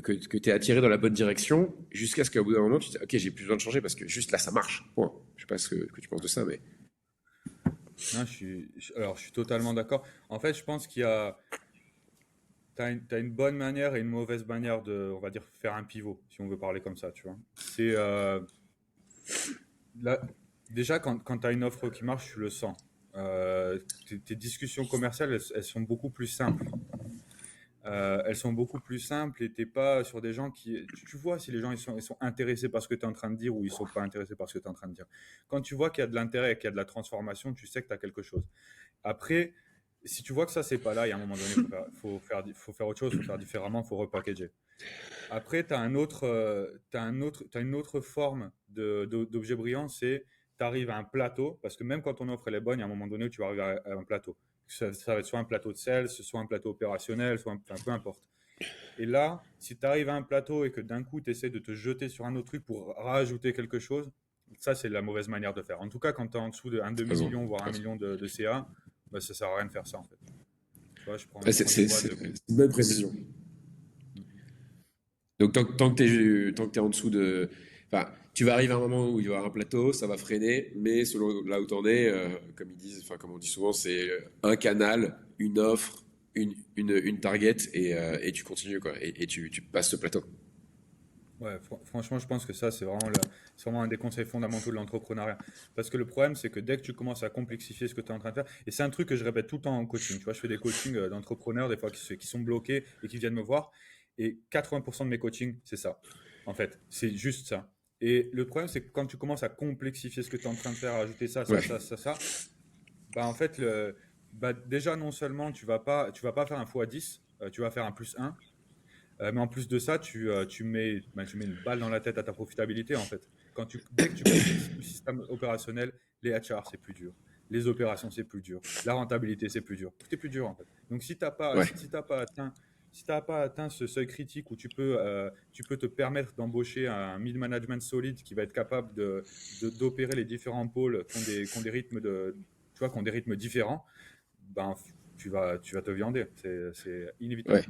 que tu es attiré dans la bonne direction jusqu'à ce qu'au bout d'un moment, tu te dis, ok, j'ai plus besoin de changer parce que juste là, ça marche. Point. Je sais pas ce que tu penses de ça, mais.
Non, alors, je suis totalement d'accord. En fait, je pense t'as une bonne manière et une mauvaise manière de, on va dire, faire un pivot, si on veut parler comme ça, tu vois. Là, déjà, quand tu as une offre qui marche, tu le sens. Tes discussions commerciales, elles sont beaucoup plus simples. Elles sont beaucoup plus simples et t'es pas sur des gens qui. Tu vois si les gens ils sont intéressés par ce que tu es en train de dire ou ils sont pas intéressés par ce que tu es en train de dire. Quand tu vois qu'il y a de l'intérêt et qu'il y a de la transformation, tu sais que tu as quelque chose. Après, si tu vois que ça, c'est pas là, il y a un moment donné, faut faire autre chose, faut faire différemment, faut repackager. Après, tu as une autre forme d'objet brillant, c'est tu arrives à un plateau, parce que même quand ton offre elle est bonne, il y a un moment donné où tu vas arriver à un plateau. Ça va être soit un plateau de sales, soit un plateau opérationnel, enfin, peu importe. Et là, si tu arrives à un plateau et que d'un coup, tu essaies de te jeter sur un autre truc pour rajouter quelque chose, ça, c'est la mauvaise manière de faire. En tout cas, quand tu es en dessous d'un
Raison,
demi-million, voire un
raison.
million de CA, bah, ça sert à rien de faire ça, en fait. Tu vois,
Ouais,
je prends des boîtes
c'est
de...
une bonne précision. Donc, tant que t'es en dessous de. Enfin, tu vas arriver à un moment où il va y avoir un plateau, ça va freiner, mais selon là où t'en es, comme ils disent, enfin, comme on dit souvent, c'est un canal, une offre, une target, et tu continues, quoi. Et tu passes ce plateau.
Ouais, franchement, je pense que ça, c'est vraiment un des conseils fondamentaux de l'entrepreneuriat. Parce que le problème, c'est que dès que tu commences à complexifier ce que tu es en train de faire, et c'est un truc que je répète tout le temps en coaching, tu vois, je fais des coachings d'entrepreneurs, des fois, qui sont bloqués et qui viennent me voir, et 80% de mes coachings, c'est ça. En fait, c'est juste ça. Et le problème, c'est que quand tu commences à complexifier ce que tu es en train de faire, à ajouter
Ouais,
ça, bah, en fait, bah, déjà, non seulement tu vas pas faire un x10, tu vas faire un plus un. Mais en plus de ça, tu mets une balle dans la tête à ta profitabilité, en fait. Dès que tu complexes le système opérationnel, les HR, c'est plus dur. Les opérations, c'est plus dur. La rentabilité, c'est plus dur. Tout est plus dur, en fait. Donc,
ouais.
si t'as pas atteint, si t'as pas atteint ce seuil critique où tu peux te permettre d'embaucher un mid-management solide qui va être capable d'opérer les différents pôles qui ont des rythmes tu vois, qui ont des rythmes différents, ben, tu vas te viander. C'est
Ouais.
inévitable.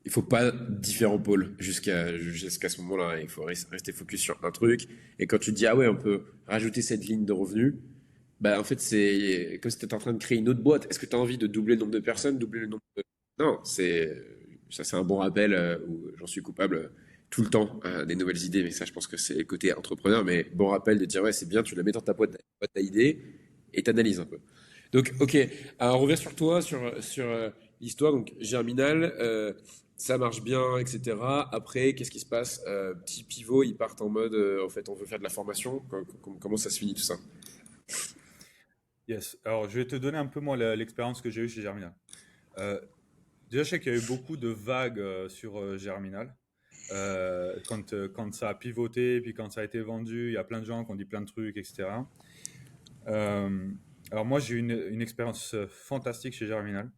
Il faut pas différents pôles jusqu'à ce moment-là. Il faut rester focus sur un truc. Et quand tu te dis, ah ouais, on peut rajouter cette ligne de revenus, bah en fait, c'est comme si tu étais en train de créer une autre boîte. Est-ce que tu as envie de doubler le nombre de
Ouais.
personnes, doubler le nombre de... Non, ça, c'est un bon rappel où j'en suis coupable tout le temps des nouvelles idées. Mais ça, je pense que c'est le côté entrepreneur. Mais bon rappel de dire, ouais, c'est bien, tu la mets dans ta boîte à idées et t'analyses un peu. Donc, ok, alors, on revient sur toi, sur l'histoire. Donc, Germinal, ça marche bien, etc. Après, qu'est-ce qui se passe? Petit pivot, ils partent en mode, en fait, on veut faire de la formation. Comment ça se finit tout ça?
Yes. Alors, je vais te donner un peu moi l'expérience que j'ai eue chez Germinal. Euh, Déjà, je sais qu'il y a eu beaucoup de vagues sur Germinal. Quand ça a pivoté, puis quand ça a été vendu, il y a plein de gens qui ont dit plein de trucs, etc. Euh, alors moi, j'ai eu une expérience fantastique chez Germinal.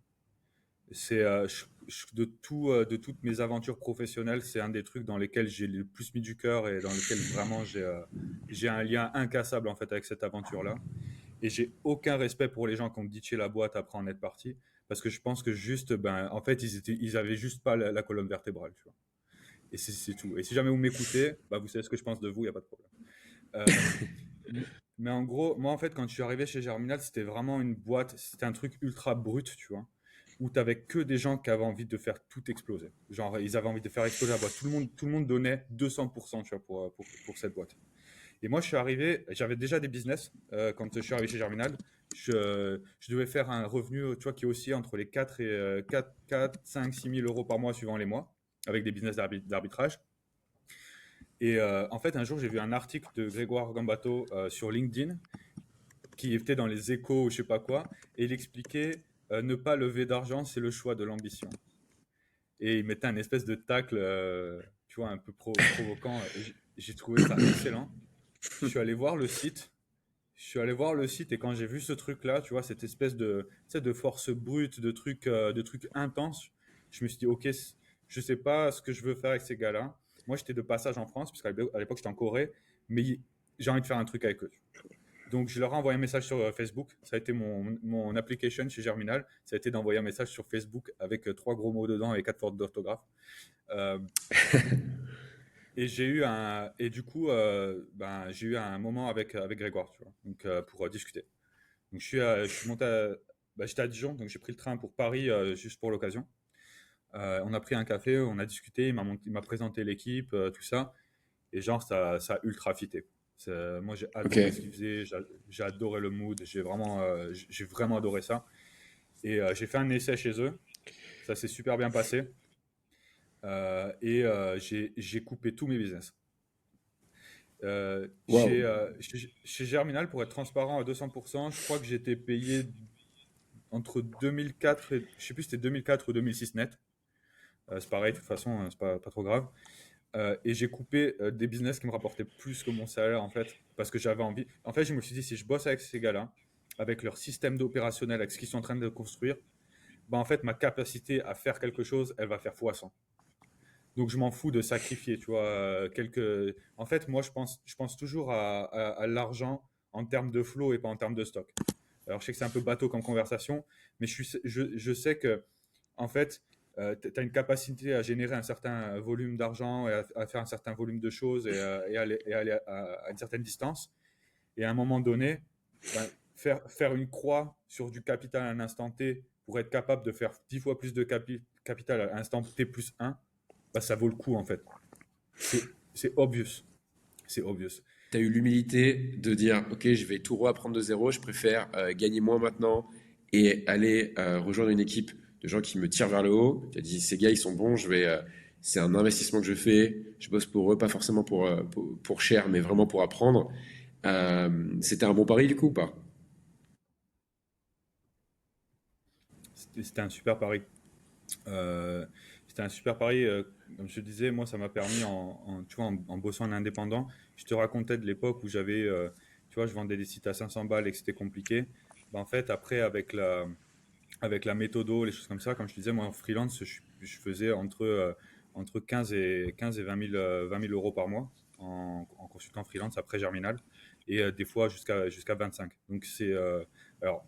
De toutes mes aventures professionnelles, c'est un des trucs dans lesquels j'ai le plus mis du cœur et dans lequel vraiment j'ai un lien incassable en fait avec cette aventure-là. Et j'ai aucun respect pour les gens qui ont ditché la boîte après en être partis, parce que je pense que juste, ben, en fait, ils avaient juste pas la colonne vertébrale, tu vois. Et c'est tout. Et si jamais vous m'écoutez, bah, vous savez ce que je pense de vous, il n'y a pas de problème. Euh, mais en gros, moi, en fait, quand je suis arrivé chez Germinal, c'était vraiment une boîte, c'était un truc ultra brut, tu vois, où tu n'avais que des gens qui avaient envie de faire tout exploser. Genre, ils avaient envie de faire exploser la boîte. Tout le monde donnait 200%, tu vois, pour cette boîte. Et moi, je suis arrivé, j'avais déjà des business quand je suis arrivé chez Germinal. Je devais faire un revenu, tu vois, qui oscillait entre les 4 et 4, 5, 6 000 euros par mois suivant les mois, avec des business d'arbitrage. Et en fait, un jour, j'ai vu un article de Grégoire Gambato sur LinkedIn qui était dans les échos ou je sais pas quoi, et il expliquait ne pas lever d'argent, c'est le choix de l'ambition. Et il mettait un espèce de tacle, tu vois, un peu provoquant. Et j'ai trouvé ça excellent. Je suis allé voir le site. Je suis allé voir le site et quand j'ai vu ce truc-là, tu vois, cette espèce tu sais, de force brute, de trucs intenses, je me suis dit, ok, je sais pas ce que je veux faire avec ces gars-là. Moi, j'étais de passage en France, puisqu'à l'époque, j'étais en Corée, mais j'ai envie de faire un truc avec eux. Donc, je leur ai envoyé un message sur Facebook. Ça a été mon application chez Germinal. Ça a été d'envoyer un message sur Facebook avec trois gros mots dedans et quatre fautes d'orthographe. Euh, et du coup, ben, j'ai eu un moment avec Grégoire, tu vois, donc, pour discuter. Donc, je suis monté bah, j'étais à Dijon, donc j'ai pris le train pour Paris juste pour l'occasion. On a pris un café, on a discuté, il m'a présenté l'équipe, tout ça. Et genre, ça a ultra fité. Moi, j'ai
Ok.
adoré ce qu'il faisait, j'ai adoré le mood, j'ai vraiment adoré ça. Et j'ai fait un essai chez eux, ça s'est super bien passé. J'ai coupé tous mes business.
Waouh.
Chez Germinal, pour être transparent à 200%, je crois que j'étais payé entre 2004 et, je sais plus si c'était 2004 ou 2006 net. C'est pareil, de toute façon, c'est pas trop grave. Et j'ai coupé des business qui me rapportaient plus que mon salaire, en fait, parce que j'avais envie. En fait, je me suis dit, si je bosse avec ces gars-là, avec leur système d'opérationnel, avec ce qu'ils sont en train de construire, bah, en fait, ma capacité à faire quelque chose, elle va faire fois 100. Donc, je m'en fous de sacrifier, tu vois, quelques... En fait, moi, je pense toujours à l'argent en termes de flow et pas en termes de stock. Alors, je sais que c'est un peu bateau comme conversation, mais je sais que, en fait, tu as une capacité à générer un certain volume d'argent et à faire un certain volume de choses et aller à une certaine distance. Et à un moment donné, ben, faire une croix sur du capital à un instant T pour être capable de faire 10 fois plus de capital à un instant T plus un, ben, ça vaut le coup en fait. C'est obvious. C'est obvious.
Tu as eu l'humilité de dire, OK, je vais tout reapprendre de zéro, je préfère gagner moins maintenant et aller rejoindre une équipe de gens qui me tirent vers le haut. Tu as dit, ces gars, ils sont bons, c'est un investissement que je fais, je bosse pour eux, pas forcément pour cher, mais vraiment pour apprendre. C'était un bon pari du coup, ou pas?
C'était un super pari. Euh, C'était un super pari. Comme je te disais, moi, ça m'a permis, tu vois, en bossant en indépendant, je te racontais de l'époque où j'avais, tu vois, je vendais des sites à 500 balles et que c'était compliqué. Ben, en fait, après, avec la méthodo, les choses comme ça, comme je te disais, moi, en freelance, je faisais entre 15 et 20 000 euros par mois en consultant freelance après Germinal et des fois jusqu'à 25. Donc, alors,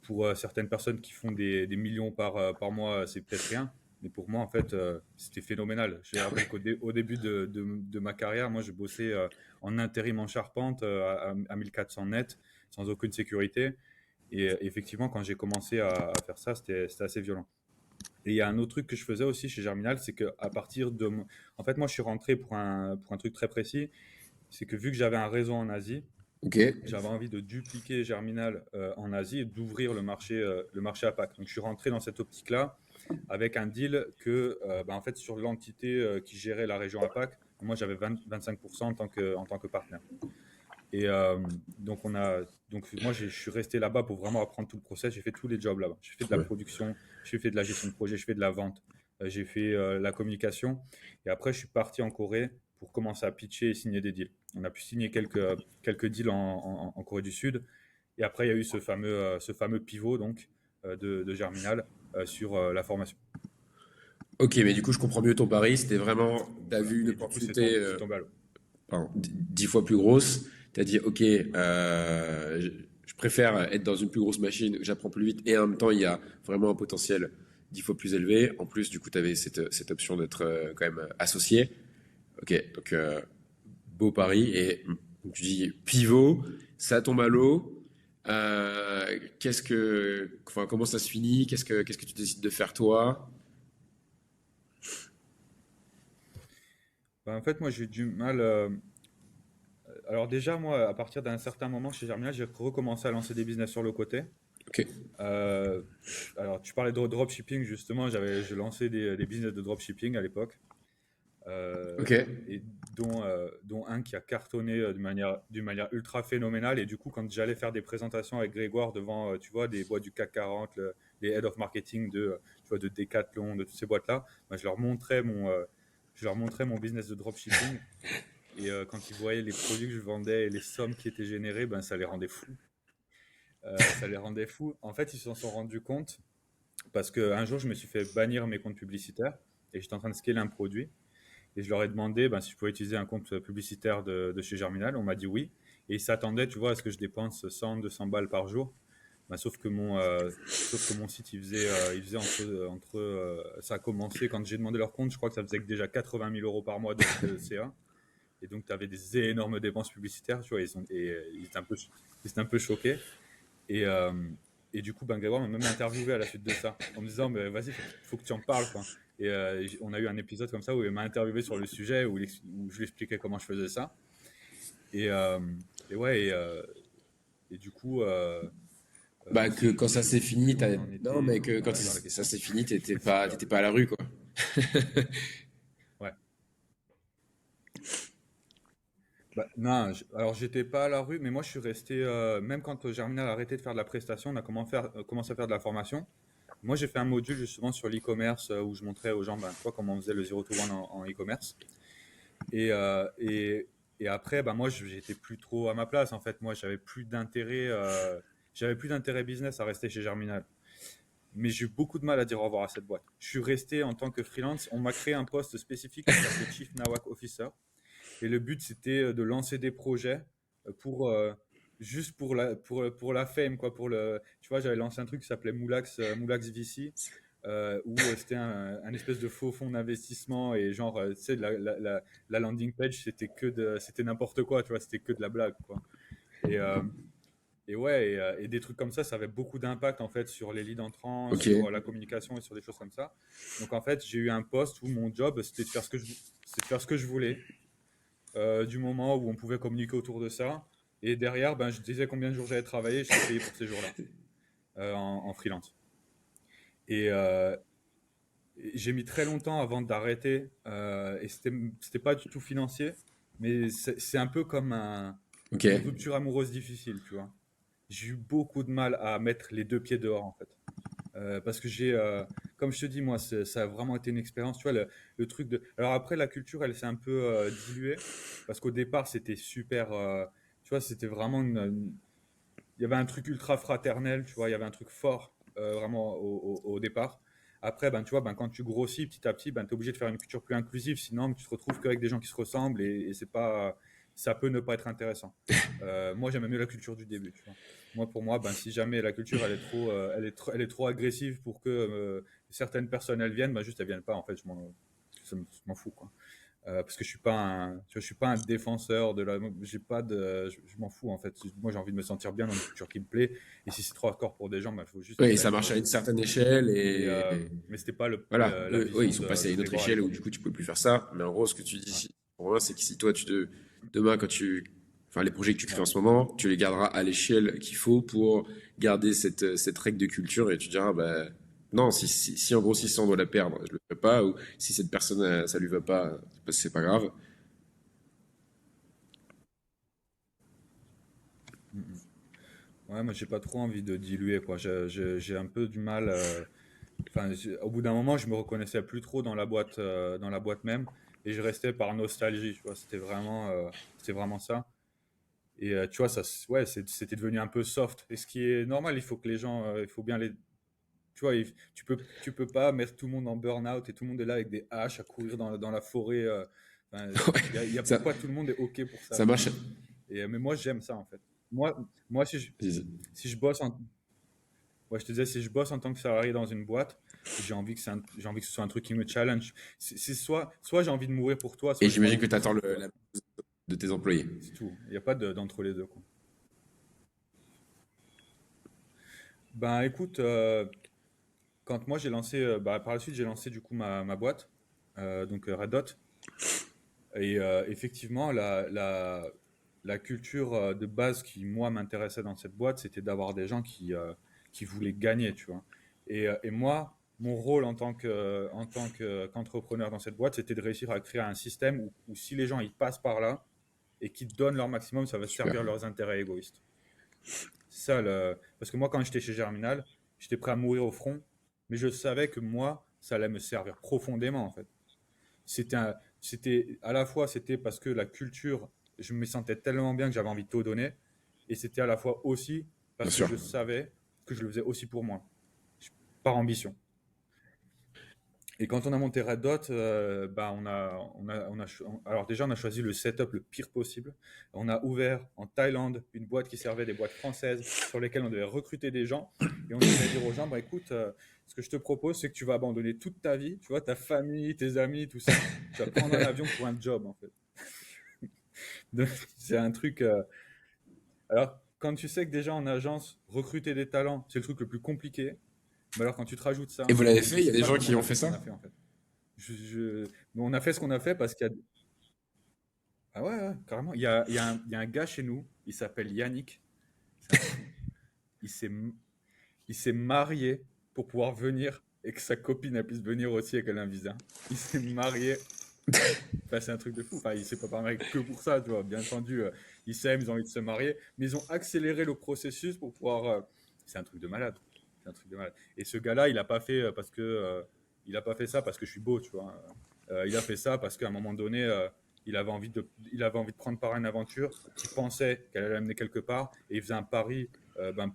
pour certaines personnes qui font des millions par mois, c'est peut-être rien. Mais pour moi, en fait, c'était phénoménal. Je me
Ah
rappelle
ouais.
qu'au début de ma carrière, moi, je bossais en intérim en charpente à 1400 net, sans aucune sécurité. Et effectivement, quand j'ai commencé à faire ça, c'était assez violent. Et il y a un autre truc que je faisais aussi chez Germinal, c'est qu'à partir de... En fait, moi, je suis rentré pour un truc très précis. C'est que vu que j'avais un réseau en Asie,
Ok.
j'avais envie de dupliquer Germinal en Asie et d'ouvrir le marché APAC. Donc, je suis rentré dans cette optique-là avec un deal que, bah, en fait, sur l'entité qui gérait la région APAC, moi, j'avais 25% en tant que partenaire. Et donc moi, je suis resté là-bas pour vraiment apprendre tout le process. J'ai fait tous les jobs là-bas. J'ai fait de la
Ouais.
production, j'ai fait de la gestion de projet, j'ai fait de la vente, j'ai fait la communication. Et après, je suis parti en Corée pour commencer à pitcher et signer des deals. On a pu signer quelques deals en Corée du Sud. Et après, il y a eu ce fameux pivot donc de Germinal sur la formation.
Ok, mais du coup, je comprends mieux ton pari. C'était vraiment, tu as
Voilà.
vu une
Et du coup, c'est
opportunité
tombé, c'est tombé à l'eau.
pardon, 10 fois plus grosse. Tu as dit, ok, je préfère être dans une plus grosse machine, j'apprends plus vite, et en même temps, il y a vraiment un potentiel 10 fois plus élevé. En plus, du coup, tu avais cette option d'être quand même associé. Ok, donc beau pari. Et donc, tu dis pivot, ça tombe à l'eau. Enfin, comment ça se finit? Qu'est-ce que tu décides de faire toi?
Ben, en fait, moi, j'ai eu du mal. Alors déjà, moi, à partir d'un certain moment chez Germinal, j'ai recommencé à lancer des business sur le côté.
Ok,
Alors, tu parlais de dropshipping, justement, je lançais des business de dropshipping à l'époque,
ok.
et dont un qui a cartonné d'une manière ultra phénoménale. Et du coup, quand j'allais faire des présentations avec Grégoire devant, tu vois, des boîtes du CAC 40, les head of marketing tu vois, de Decathlon, de toutes ces boîtes-là, ben, je leur montrais mon business de dropshipping. Et quand ils voyaient les produits que je vendais et les sommes qui étaient générées, ben, ça les rendait fous. Ça les rendait fous. En fait, ils s'en sont rendus compte parce qu'un jour, je me suis fait bannir mes comptes publicitaires et j'étais en train de scaler un produit. Et je leur ai demandé si je pouvais utiliser un compte publicitaire de chez Germinal. On m'a dit oui. Et ils s'attendaient, tu vois, à ce que je dépense 100, 200 balles par jour. Bah, sauf que mon site, il faisait ça a commencé quand j'ai demandé leur compte, je crois que ça faisait déjà 80 000 euros par mois de CA. Et donc, tu avais des énormes dépenses publicitaires, tu vois, ils étaient un peu choqués. Et, euh, et du coup, ben, Grégoire m'a même interviewé à la suite de ça, en me disant, mais vas-y, faut que tu en parles, quoi. Et on a eu un épisode comme ça où il m'a interviewé sur le sujet, où je lui expliquais comment je faisais ça. Et, euh, et ouais, et du coup,
Bah que
si
quand ça s'est fini,
on en
non mais
était
que quand
dans la
ça
question.
s'est fini,
J'ai
t'étais
perdu.
pas à la rue quoi.
Ouais. Bah, non, alors j'étais pas à la rue, mais moi je suis resté, même quand Germinal a arrêté de faire de la prestation, on a commencé à faire de la formation. Moi j'ai fait un module justement sur l'e-commerce où je montrais aux gens, ben, tu vois, comment on faisait le zero to one en e-commerce. Et après, bah, moi, j'étais plus trop à ma place. En fait, moi, j'avais plus d'intérêt business à rester chez Germinal. Mais j'ai eu beaucoup de mal à dire au revoir à cette boîte. Je suis resté en tant que freelance. On m'a créé un poste spécifique qui s'appelait Chief Nawak Officer. Et le but, c'était de lancer des projets pour juste pour la fame, quoi. Tu vois, j'avais lancé un truc qui s'appelait Moulax VC, où c'était un espèce de faux fonds d'investissement et genre, tu sais, la landing page, c'était n'importe quoi, tu vois, c'était que de la blague, quoi. Et, euh, et ouais, et des trucs comme ça avait beaucoup d'impact en fait sur les leads entrants,
Ok.
sur la communication et sur des choses comme ça. Donc en fait, j'ai eu un poste où mon job, c'était de faire ce que je voulais, du moment où on pouvait communiquer autour de ça. Et derrière, ben, je disais combien de jours j'avais travaillé, j'étais payé pour ces jours-là, en freelance. Et j'ai mis très longtemps avant d'arrêter, et c'était pas du tout financier, mais c'est un peu comme
Ok.
une rupture amoureuse difficile, tu vois. J'ai eu beaucoup de mal à mettre les deux pieds dehors, en fait. Parce que comme je te dis, moi, ça a vraiment été une expérience. Tu vois, le truc de. Alors après, la culture, elle s'est un peu diluée. Parce qu'au départ, c'était super. Tu vois, c'était vraiment il y avait un truc ultra fraternel, tu vois, il y avait un truc fort, vraiment au départ. Après, ben, tu vois, ben, quand tu grossis petit à petit, ben, tu es obligé de faire une culture plus inclusive. Sinon, tu te retrouves qu'avec des gens qui se ressemblent et c'est pas. Ça peut ne pas être intéressant. Moi, j'aimais mieux la culture du début, tu vois. Moi, pour moi, ben, si jamais la culture elle est trop agressive pour que certaines personnes elles viennent, ben, juste elles viennent pas. En fait, je m'en fous, quoi. Parce que je suis pas tu vois, je suis pas un défenseur de la, j'ai pas de, je m'en fous en fait. Moi, j'ai envie de me sentir bien dans une culture qui me plaît. Et si c'est trop hardcore pour des gens, ben, il faut juste
Oui,
qu'ils
ça
aillent
marche à une
crever.
certaine échelle
Mais c'était pas
voilà.
la
Eux, ils
vision
sont passés à
de
une autre
Trevor à
échelle où
l'époque.
du coup tu peux plus faire ça. Mais en gros, ce que tu dis
Ouais,
pour moi, c'est que si toi demain enfin les projets que tu fais
ouais,
en ce moment, tu les garderas à l'échelle qu'il faut pour garder cette règle de culture et tu diras bah non, si en gros si ça on doit la perdre, je le fais pas ou si cette personne ça lui va pas, c'est pas grave.
mm, mm. Ouais, moi, j'ai pas trop envie de diluer quoi. J'ai un peu du mal. Enfin, au bout d'un moment, je me reconnaissais plus trop dans la boîte même, et je restais par nostalgie. Tu vois, c'était vraiment ça. Et tu vois, ouais, c'était devenu un peu soft. Et ce qui est normal, il faut que les gens, il faut bien les, tu vois, tu peux pas mettre tout le monde en burn-out et tout le monde est là avec des haches à courir dans la forêt. Enfin,
Ouais, ça
pas tout le monde est OK pour ça,
ça
tu
marche.
vois. Mais moi, j'aime ça, en fait. Moi, si je bosse ouais, je te disais, si je bosse en tant que salarié dans une boîte, j'ai envie que ce soit un truc qui me challenge. Soit j'ai envie de mourir pour toi,
Et
soit j'ai pas
j'imagine
envie
que
de
tu
bosser
attends
pour toi.
la de tes employés.
C'est tout. Il n'y a pas d'entre les deux, quoi. Ben, écoute, quand moi j'ai lancé, bah, par la suite, j'ai lancé du coup ma boîte, donc Red Dot. Et effectivement, la culture de base qui, moi, m'intéressait dans cette boîte, c'était d'avoir des gens qui voulaient gagner, tu vois. Et moi, mon rôle qu'entrepreneur dans cette boîte, c'était de réussir à créer un système où si les gens ils passent par là et qu'ils donnent leur maximum, ça va
Super.
servir leurs intérêts égoïstes. C'est ça parce que moi, quand j'étais chez Germinal, j'étais prêt à mourir au front, mais je savais que moi, ça allait me servir profondément, en fait. C'était à la fois c'était parce que la culture, je me sentais tellement bien que j'avais envie de tout donner, et c'était à la fois aussi
Bien
parce que
sûr.
je savais que je le faisais aussi pour moi, par ambition. Et quand on a monté Red Dot, bah alors déjà on a choisi le setup le pire possible. On a ouvert en Thaïlande une boîte qui servait des boîtes françaises sur lesquelles on devait recruter des gens. Et on devait dire aux gens, bah écoute, ce que je te propose, c'est que tu vas abandonner toute ta vie, tu vois, ta famille, tes amis, tout ça. Tu vas prendre un avion pour un job en fait. Donc, c'est un truc. Alors quand tu sais que déjà en agence, recruter des talents, c'est le truc le plus compliqué. Mais alors quand tu te rajoutes
Et
ça,
vous l'avez
je
fait? Il y a
sais
des
pas
gens
comment
qui
on
ont
a fait
fait
ce qu'on
ça?
a fait en fait. Mais on a fait ce qu'on a fait parce qu'il y a. Ah ouais, ouais, carrément. Il y a un gars chez nous, il s'appelle Yannick, c'est un fou. Il s'est, il s'est marié pour pouvoir venir et que sa copine elle puisse venir aussi et qu'elle ait un visa. Il s'est marié, enfin c'est un truc de fou. Enfin, il s'est pas marié que pour ça, tu vois. Bien entendu, ils s'aiment, ils ont envie de se marier, mais ils ont accéléré le processus pour pouvoir. C'est un truc de malade. C'est un truc de malade. Et ce gars-là, il a pas fait il a pas fait ça parce que je suis beau, tu vois. Il a fait ça parce qu'à un moment donné, il avait envie de prendre part à une aventure qu'il pensait qu'elle allait l'amener quelque part, et il faisait un pari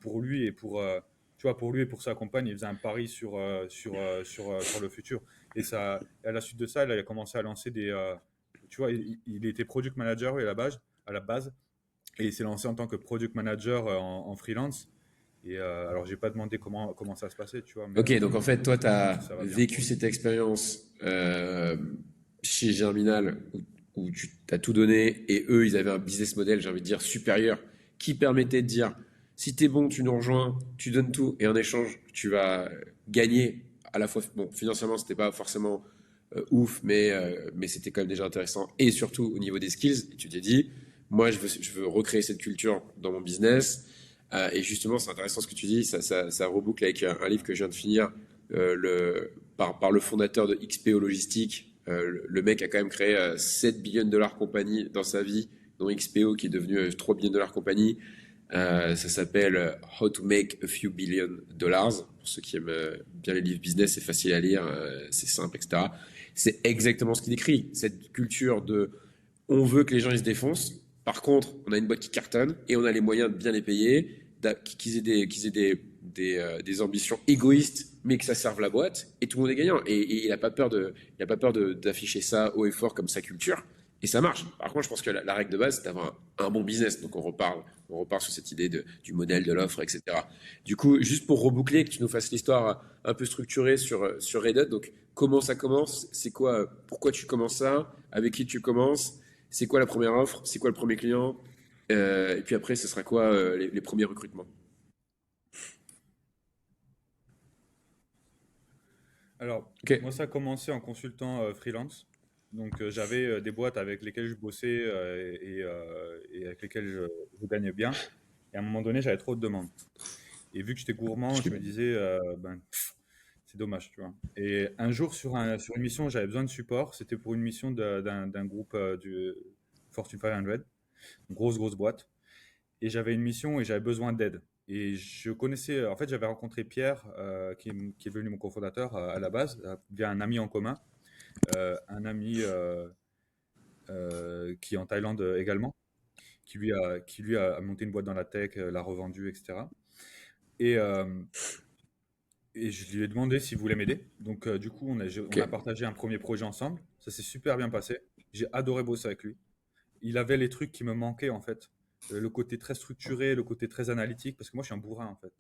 pour lui et tu vois, pour lui et pour sa compagne, il faisait un pari sur le futur. Et ça, à la suite de ça, il a commencé à lancer tu vois, il était product manager à la base, et il s'est lancé en tant que product manager en freelance. Et alors, j'ai pas demandé comment ça se passait, tu vois,
Ok, donc en fait, toi, tu
mais je pense que
as
ça va bien
vécu
pour lui.
cette expérience chez Germinal où tu as tout donné et eux, ils avaient un business model, j'ai envie de dire, supérieur qui permettait de dire, si tu es bon, tu nous rejoins, tu donnes tout et en échange, tu vas gagner à la fois, bon, financièrement, c'était pas forcément ouf, mais c'était quand même déjà intéressant et surtout au niveau des skills, et tu t'es dit, moi, je veux recréer cette culture dans mon business. Et justement, c'est intéressant ce que tu dis, ça reboucle avec un livre que je viens de finir, par le fondateur de XPO Logistique. Le mec a quand même créé 7 billions de dollars compagnie dans sa vie, dont XPO qui est devenu 3 billions de dollars compagnie. Ça s'appelle How to Make a Few Billion Dollars. Pour ceux qui aiment bien les livres business, c'est facile à lire, c'est simple, etc. C'est exactement ce qu'il décrit, cette culture de on veut que les gens ils se défoncent. Par contre, on a une boîte qui cartonne et on a les moyens de bien les payer, qu'ils aient des ambitions égoïstes, mais que ça serve la boîte et tout le monde est gagnant. Et il n'a pas peur d'afficher ça haut et fort comme sa culture. Et ça marche. Par contre, je pense que la règle de base, c'est d'avoir un bon business. Donc, on repart sur cette idée du modèle, de l'offre, etc. Du coup, juste pour reboucler, que tu nous fasses l'histoire un peu structurée sur Red Hat. Donc, comment ça commence? C'est quoi? Pourquoi tu commences ça? Avec qui tu commences? C'est quoi la première offre? C'est quoi le premier client? Et puis après, ce sera quoi les premiers recrutements?
Alors,
Ok,
moi, ça a commencé en consultant freelance. Donc, j'avais des boîtes avec lesquelles je bossais et avec lesquelles je gagnais bien. Et à un moment donné, j'avais trop de demandes. Et vu que j'étais gourmand, je me disais, c'est dommage, tu vois. Et un jour, sur une mission, j'avais besoin de support. C'était pour une mission d'un groupe du Fortune 500, une grosse boîte. Et j'avais une mission et j'avais besoin d'aide. Et je connaissais, en fait, j'avais rencontré Pierre, qui est devenu mon cofondateur à la base, via un ami en commun, un ami qui est en Thaïlande également, qui lui a monté une boîte dans la tech, l'a revendue, etc. Et, euh, et je lui ai demandé s'il voulait m'aider. Donc, du coup,
ok,
on a partagé un premier projet ensemble. Ça s'est super bien passé. J'ai adoré bosser avec lui. Il avait les trucs qui me manquaient, en fait. Le côté très structuré, le côté très analytique, parce que moi, je suis un bourrin, en fait.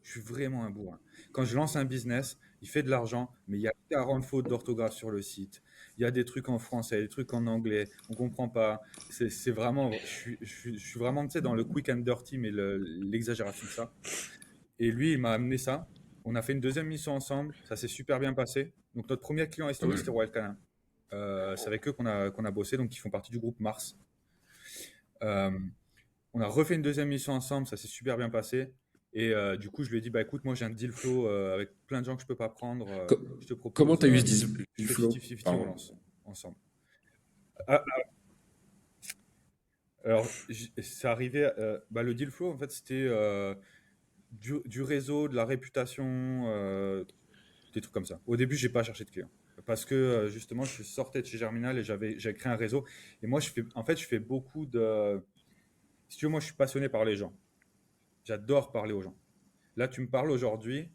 Je suis vraiment un bourrin. Quand je lance un business, il fait de l'argent, mais il y a 40 fautes d'orthographe sur le site. Il y a des trucs en français, des trucs en anglais, on comprend pas. C'est vraiment, je suis vraiment, tu sais, dans le quick and dirty, mais l'exagération de ça. Et lui, il m'a amené ça. On a fait une deuxième mission ensemble. Ça s'est super bien passé. Donc, notre premier client
pas
historique,
mal.
c'était Royal Canin. C'est avec eux qu'on a bossé, donc ils font partie du groupe Mars. Euh, on a refait une deuxième mission ensemble, ça s'est super bien passé. Et du coup, je lui ai dit, bah écoute, moi j'ai un deal flow avec plein de gens que je peux pas prendre.
Co-
Je te
Comment
propose,
tu as eu ce
je
deal
fais
flow?
50-50, on
Pardon.
lance ensemble. Ah, alors, c'est arrivé, le deal flow, en fait, c'était du réseau, de la réputation, des trucs comme ça. Au début, j'ai pas cherché de clients. Parce que justement, je sortais de chez Germinal et j'ai créé un réseau. Et moi, je fais beaucoup de. Si tu veux, moi, je suis passionné par les gens. J'adore parler aux gens. Là, tu me parles aujourd'hui,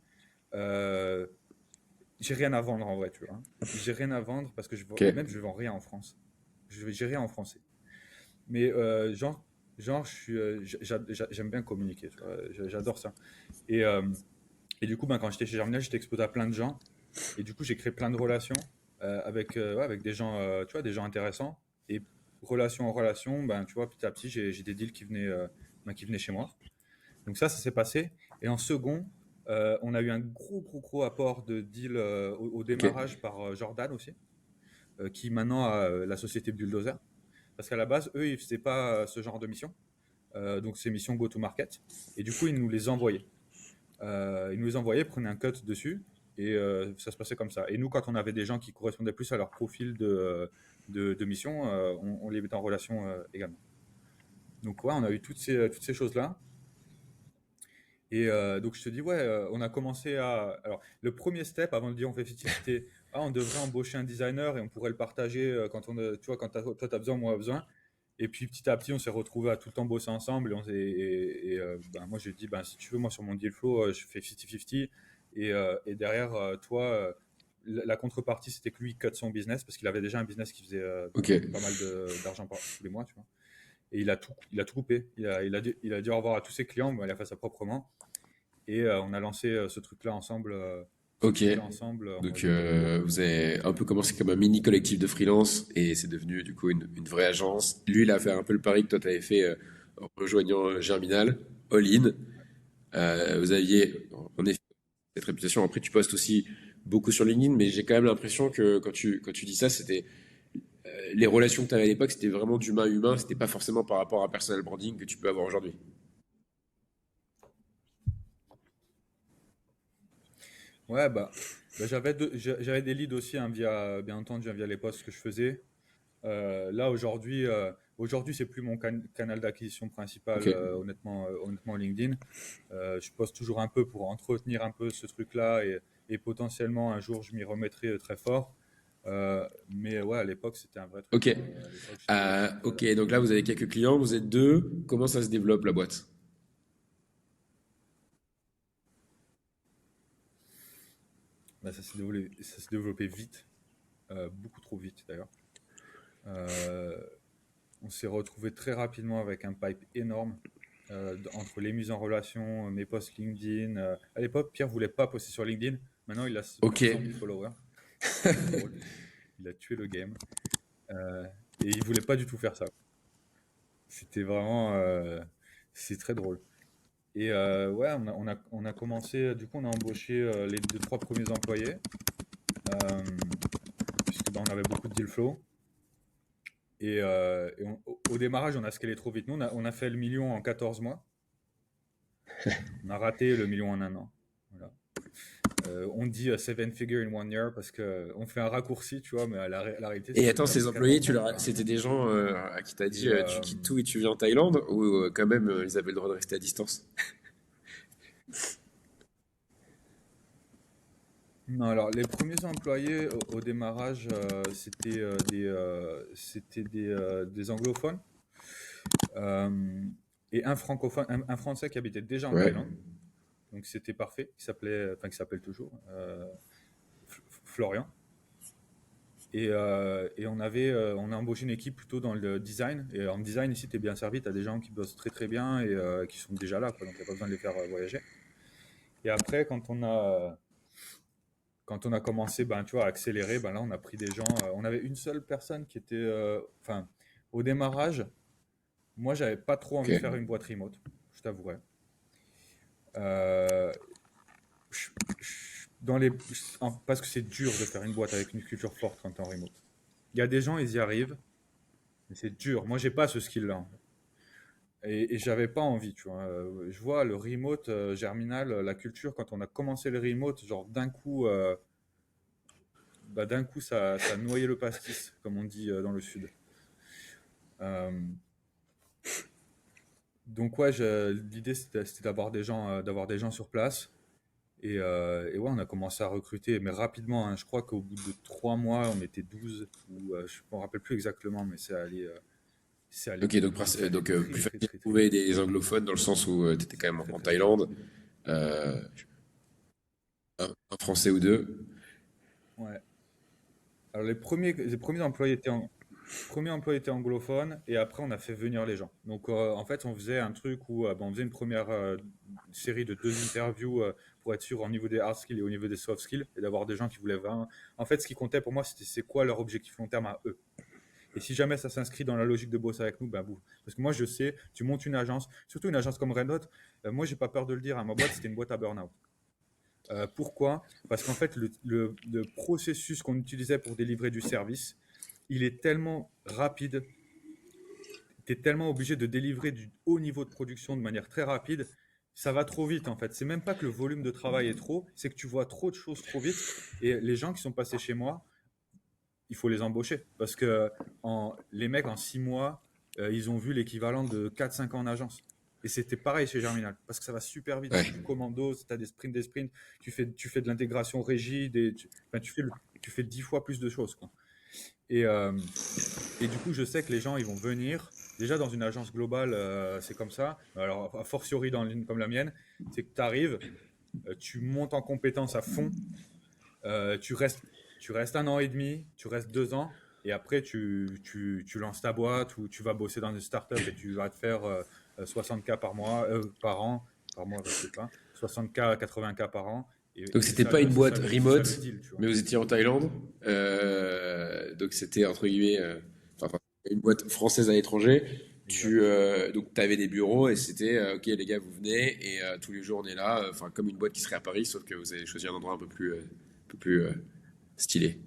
euh, j'ai rien à vendre en vrai, tu vois. J'ai rien à vendre parce que
Ok.
même je vends rien en France. J'ai rien en français. Mais genre, j'aime bien communiquer, tu vois. J'adore ça. Et, euh, et du coup, quand j'étais chez Germinal, j'étais exposé à plein de gens. Et du coup, j'ai créé plein de relations avec des gens, tu vois, des gens intéressants. Et relation en relation, tu vois, petit à petit, j'ai des deals qui venaient chez moi. Donc ça s'est passé. Et en second, on a eu un gros apport de deals au
Ok.
démarrage par Jordan aussi, qui maintenant a la société Bulldozer. Parce qu'à la base, eux, ils ne faisaient pas ce genre de mission. Donc ces missions go-to-market. Et du coup, ils nous les envoyaient. Ils nous les envoyaient, prenaient un cut dessus. Et ça se passait comme ça. Et nous, quand on avait des gens qui correspondaient plus à leur profil de mission, on les mettait en relation également. Donc ouais, on a eu toutes ces choses-là. Et donc je te dis, ouais, on a commencé à... Alors, le premier step, avant de dire on fait 50, c'était, ah, on devrait embaucher un designer et on pourrait le partager quand tu vois, quand toi, tu as besoin, moi, besoin. Et puis petit à petit, on s'est retrouvés à tout le temps bosser ensemble. Ben, moi, j'ai dit, ben, si tu veux, moi, sur mon deal flow, je fais 50-50. Et derrière, toi, la contrepartie, c'était que lui, il cut son business parce qu'il avait déjà un business qui faisait
Ok.
pas mal d'argent tous les mois, tu vois. Et il a tout coupé. Il a dit au revoir à tous ses clients. Ben, il a fait ça proprement. Et on a lancé ce truc-là ensemble. Ce
Ok.
truc-là ensemble en
Donc,
mode.
vous avez un peu commencé comme un mini collectif de freelance et c'est devenu du coup une vraie agence. Lui, il a fait un peu le pari que toi, tu avais fait en rejoignant Germinal, All-in. Vous aviez, en effet, cette réputation. Après, tu postes aussi beaucoup sur LinkedIn, mais j'ai quand même l'impression que quand tu dis ça, c'était les relations que tu avais à l'époque, c'était vraiment d'humain à humain. C'était pas forcément par rapport à personal branding que tu peux avoir aujourd'hui.
Ouais, bah, j'avais des leads aussi hein, bien entendu, hein, via les posts que je faisais. Là, aujourd'hui, c'est plus mon canal d'acquisition
Ok.
principal, honnêtement, LinkedIn. Je poste toujours un peu pour entretenir un peu ce truc-là et potentiellement un jour, je m'y remettrai très fort. Mais ouais, à l'époque, c'était un vrai truc.
Ok.
Hein. À l'époque, j'étais très
Ok.
actif.
Donc là, vous avez quelques clients, vous êtes deux. Comment ça se développe la boîte?
Bah, ça s'est développé vite, beaucoup trop vite d'ailleurs. Euh, on s'est retrouvé très rapidement avec un pipe énorme entre les mises en relation, mes posts LinkedIn. À l'époque, Pierre voulait pas poster sur LinkedIn. Maintenant, il a plus
Ok.
de 100 000 followers. C'est très drôle. Il a tué le game. Euh, et il voulait pas du tout faire ça. C'était vraiment, c'est très drôle. Et ouais, on a commencé. Du coup, on a embauché les deux, trois premiers employés, euh, puisque bah, on avait beaucoup de deal flow. Et au démarrage, on a scalé trop vite. Nous, on a fait le million en 14 mois. On a raté le million en un an. Voilà. On dit seven figure in 1 year parce qu'on fait un raccourci, tu vois, mais la réalité,
Et
c'est
attends,
qu'on a
ces
mis
employés,
14 mois pour faire un
c'était
million.
des gens à qui t'as dit
Et
tu quittes tout et tu viens en Thaïlande ou quand même ils avaient le droit de rester à distance?
non, alors, les premiers employés au démarrage, c'était des anglophones euh, et un francophone, un Français qui habitait déjà en
Ouais.
Thaïlande. Donc, c'était parfait. Qui s'appelle toujours Florian. Et on a embauché une équipe plutôt dans le design. Et en design, ici, tu es bien servi. Tu as des gens qui bossent très très bien et qui sont déjà là, quoi. Donc, il n'y a pas besoin de les faire voyager. Et après, quand on a commencé ben, tu vois, à accélérer, ben là, on a pris des gens. On avait une seule personne qui était. Enfin, au démarrage, moi, j'avais pas trop envie de faire
Ok.
une boîte remote, je t'avouerai. Euh, je- parce que c'est dur de faire une boîte avec une culture forte quand tu es en remote. Il y a des gens, ils y arrivent, mais c'est dur. Moi, j'ai pas ce skill-là, en fait. Et j'avais pas envie, tu vois. Je vois le remote Germinal, la culture, quand on a commencé le remote, genre d'un coup, ça a noyé le pastis, comme on dit dans le sud. Euh, donc ouais, l'idée c'était d'avoir des gens sur place. Et ouais, on a commencé à recruter, mais rapidement, hein. Je crois qu'au bout de 3 mois, on était 12, ou je ne me rappelle plus exactement, mais c'est allé
Ok,
c'est allé
plus
très très
facile de
très très
trouver
vite.
des anglophones dans le sens où tu étais quand même
Très
en
très très vite.
Thaïlande, euh, un Français ou deux.
Ouais. Alors les premiers employés étaient anglophones et après on a fait venir les gens. Donc en fait on faisait un truc où on faisait une première série de 2 interviews pour être sûr au niveau des hard skills et au niveau des soft skills et d'avoir des gens qui voulaient vraiment. En fait ce qui comptait pour moi c'était c'est quoi leur objectif long terme à eux. Et si jamais ça s'inscrit dans la logique de bosser avec nous, ben vous. Parce que moi je sais, tu montes une agence, surtout une agence comme Red Hot, moi j'ai pas peur de le dire, hein, ma boîte c'était une boîte à burn-out. Pourquoi? Parce qu'en fait, le processus qu'on utilisait pour délivrer du service, il est tellement rapide, tu es tellement obligé de délivrer du haut niveau de production de manière très rapide, ça va trop vite en fait. C'est même pas que le volume de travail est trop, c'est que tu vois trop de choses trop vite. Et les gens qui sont passés chez moi, il faut les embaucher. Parce que les mecs, en 6 mois, ils ont vu l'équivalent de 4-5 ans en agence. Et c'était pareil chez Germinal, parce que ça va super vite, c'est
Ouais.
du commando, tu as des sprints, tu fais de l'intégration rigide, et enfin, tu fais 10 fois plus de choses, quoi. Et, euh, et du coup, je sais que les gens, ils vont venir. Déjà, dans une agence globale, c'est comme ça. Alors, a fortiori dans une comme la mienne, c'est que tu arrives, tu montes en compétences à fond, euh, tu restes, tu restes 1 an et demi, tu restes 2 ans, et après, tu lances ta boîte ou tu vas bosser dans une startup et tu vas te faire 60K par mois, par mois, je sais pas, 60K, 80K par an.
Donc
Et
c'était
ça,
pas une boîte
c'est ça le
remote,
deal, tu vois.
mais vous étiez en Thaïlande. Donc c'était entre guillemets, une boîte française à l'étranger.
Exact.
Donc tu avais des bureaux et c'était ok les gars vous venez et tous les jours on est là, enfin comme une boîte qui serait à Paris, sauf que vous avez choisi un endroit un peu plus stylé.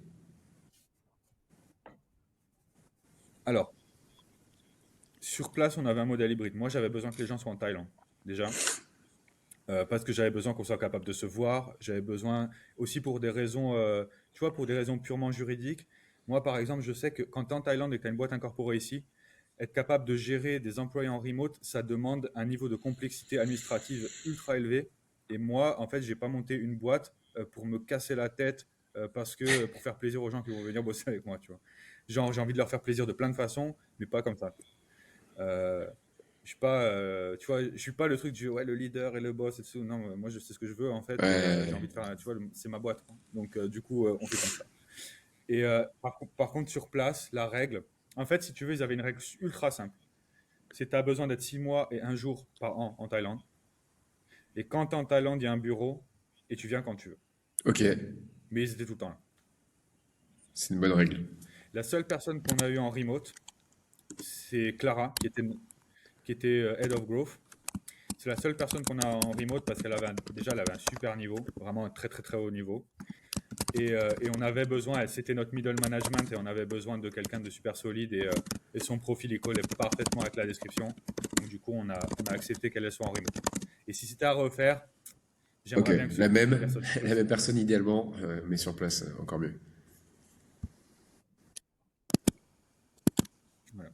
Alors, sur place, on avait un modèle hybride. Moi, j'avais besoin que les gens soient en Thaïlande, déjà. Parce que j'avais besoin qu'on soit capable de se voir. J'avais besoin aussi pour des raisons, tu vois, pour des raisons purement juridiques. Moi, par exemple, je sais que quand tu es en Thaïlande et que tu as une boîte incorporée ici, être capable de gérer des employés en remote, ça demande un niveau de complexité administrative ultra élevé. Et moi, en fait, j'ai pas monté une boîte pour me casser la tête parce que pour faire plaisir aux gens qui vont venir bosser avec moi, tu vois. Genre, j'ai envie de leur faire plaisir de plein de façons, mais pas comme ça. Euh, je suis pas, tu vois, je suis pas le truc du ouais, le leader et le boss et tout. Non, moi je sais ce que je veux en fait et j'ai
Ouais.
envie de faire, tu vois, c'est ma boîte, quoi. Donc du coup, on fait comme ça. Et par contre, sur place, la règle, en fait, si tu veux, ils avaient une règle ultra simple. C'est tu as besoin d'être 6 mois et 1 jour par an en Thaïlande. Et quand tu es en Thaïlande, il y a un bureau et tu viens quand tu veux.
Ok,
Mais ils étaient tout le temps là.
c'est une bonne règle.
La seule personne qu'on a eu en remote, c'est Clara, qui était Head of Growth. C'est la seule personne qu'on a en remote parce qu'elle avait déjà elle avait un super niveau, vraiment un très très très haut niveau. Et on avait besoin, c'était notre middle management et on avait besoin de quelqu'un de super solide et son profil il collait parfaitement avec la description. Donc du coup on a accepté qu'elle soit en remote. Et si c'était à refaire,
Ok,
j'aimerais bien que ce
la
soit une
même,
personne sur
la
place.
même personne idéalement, mais sur place encore mieux.
Voilà.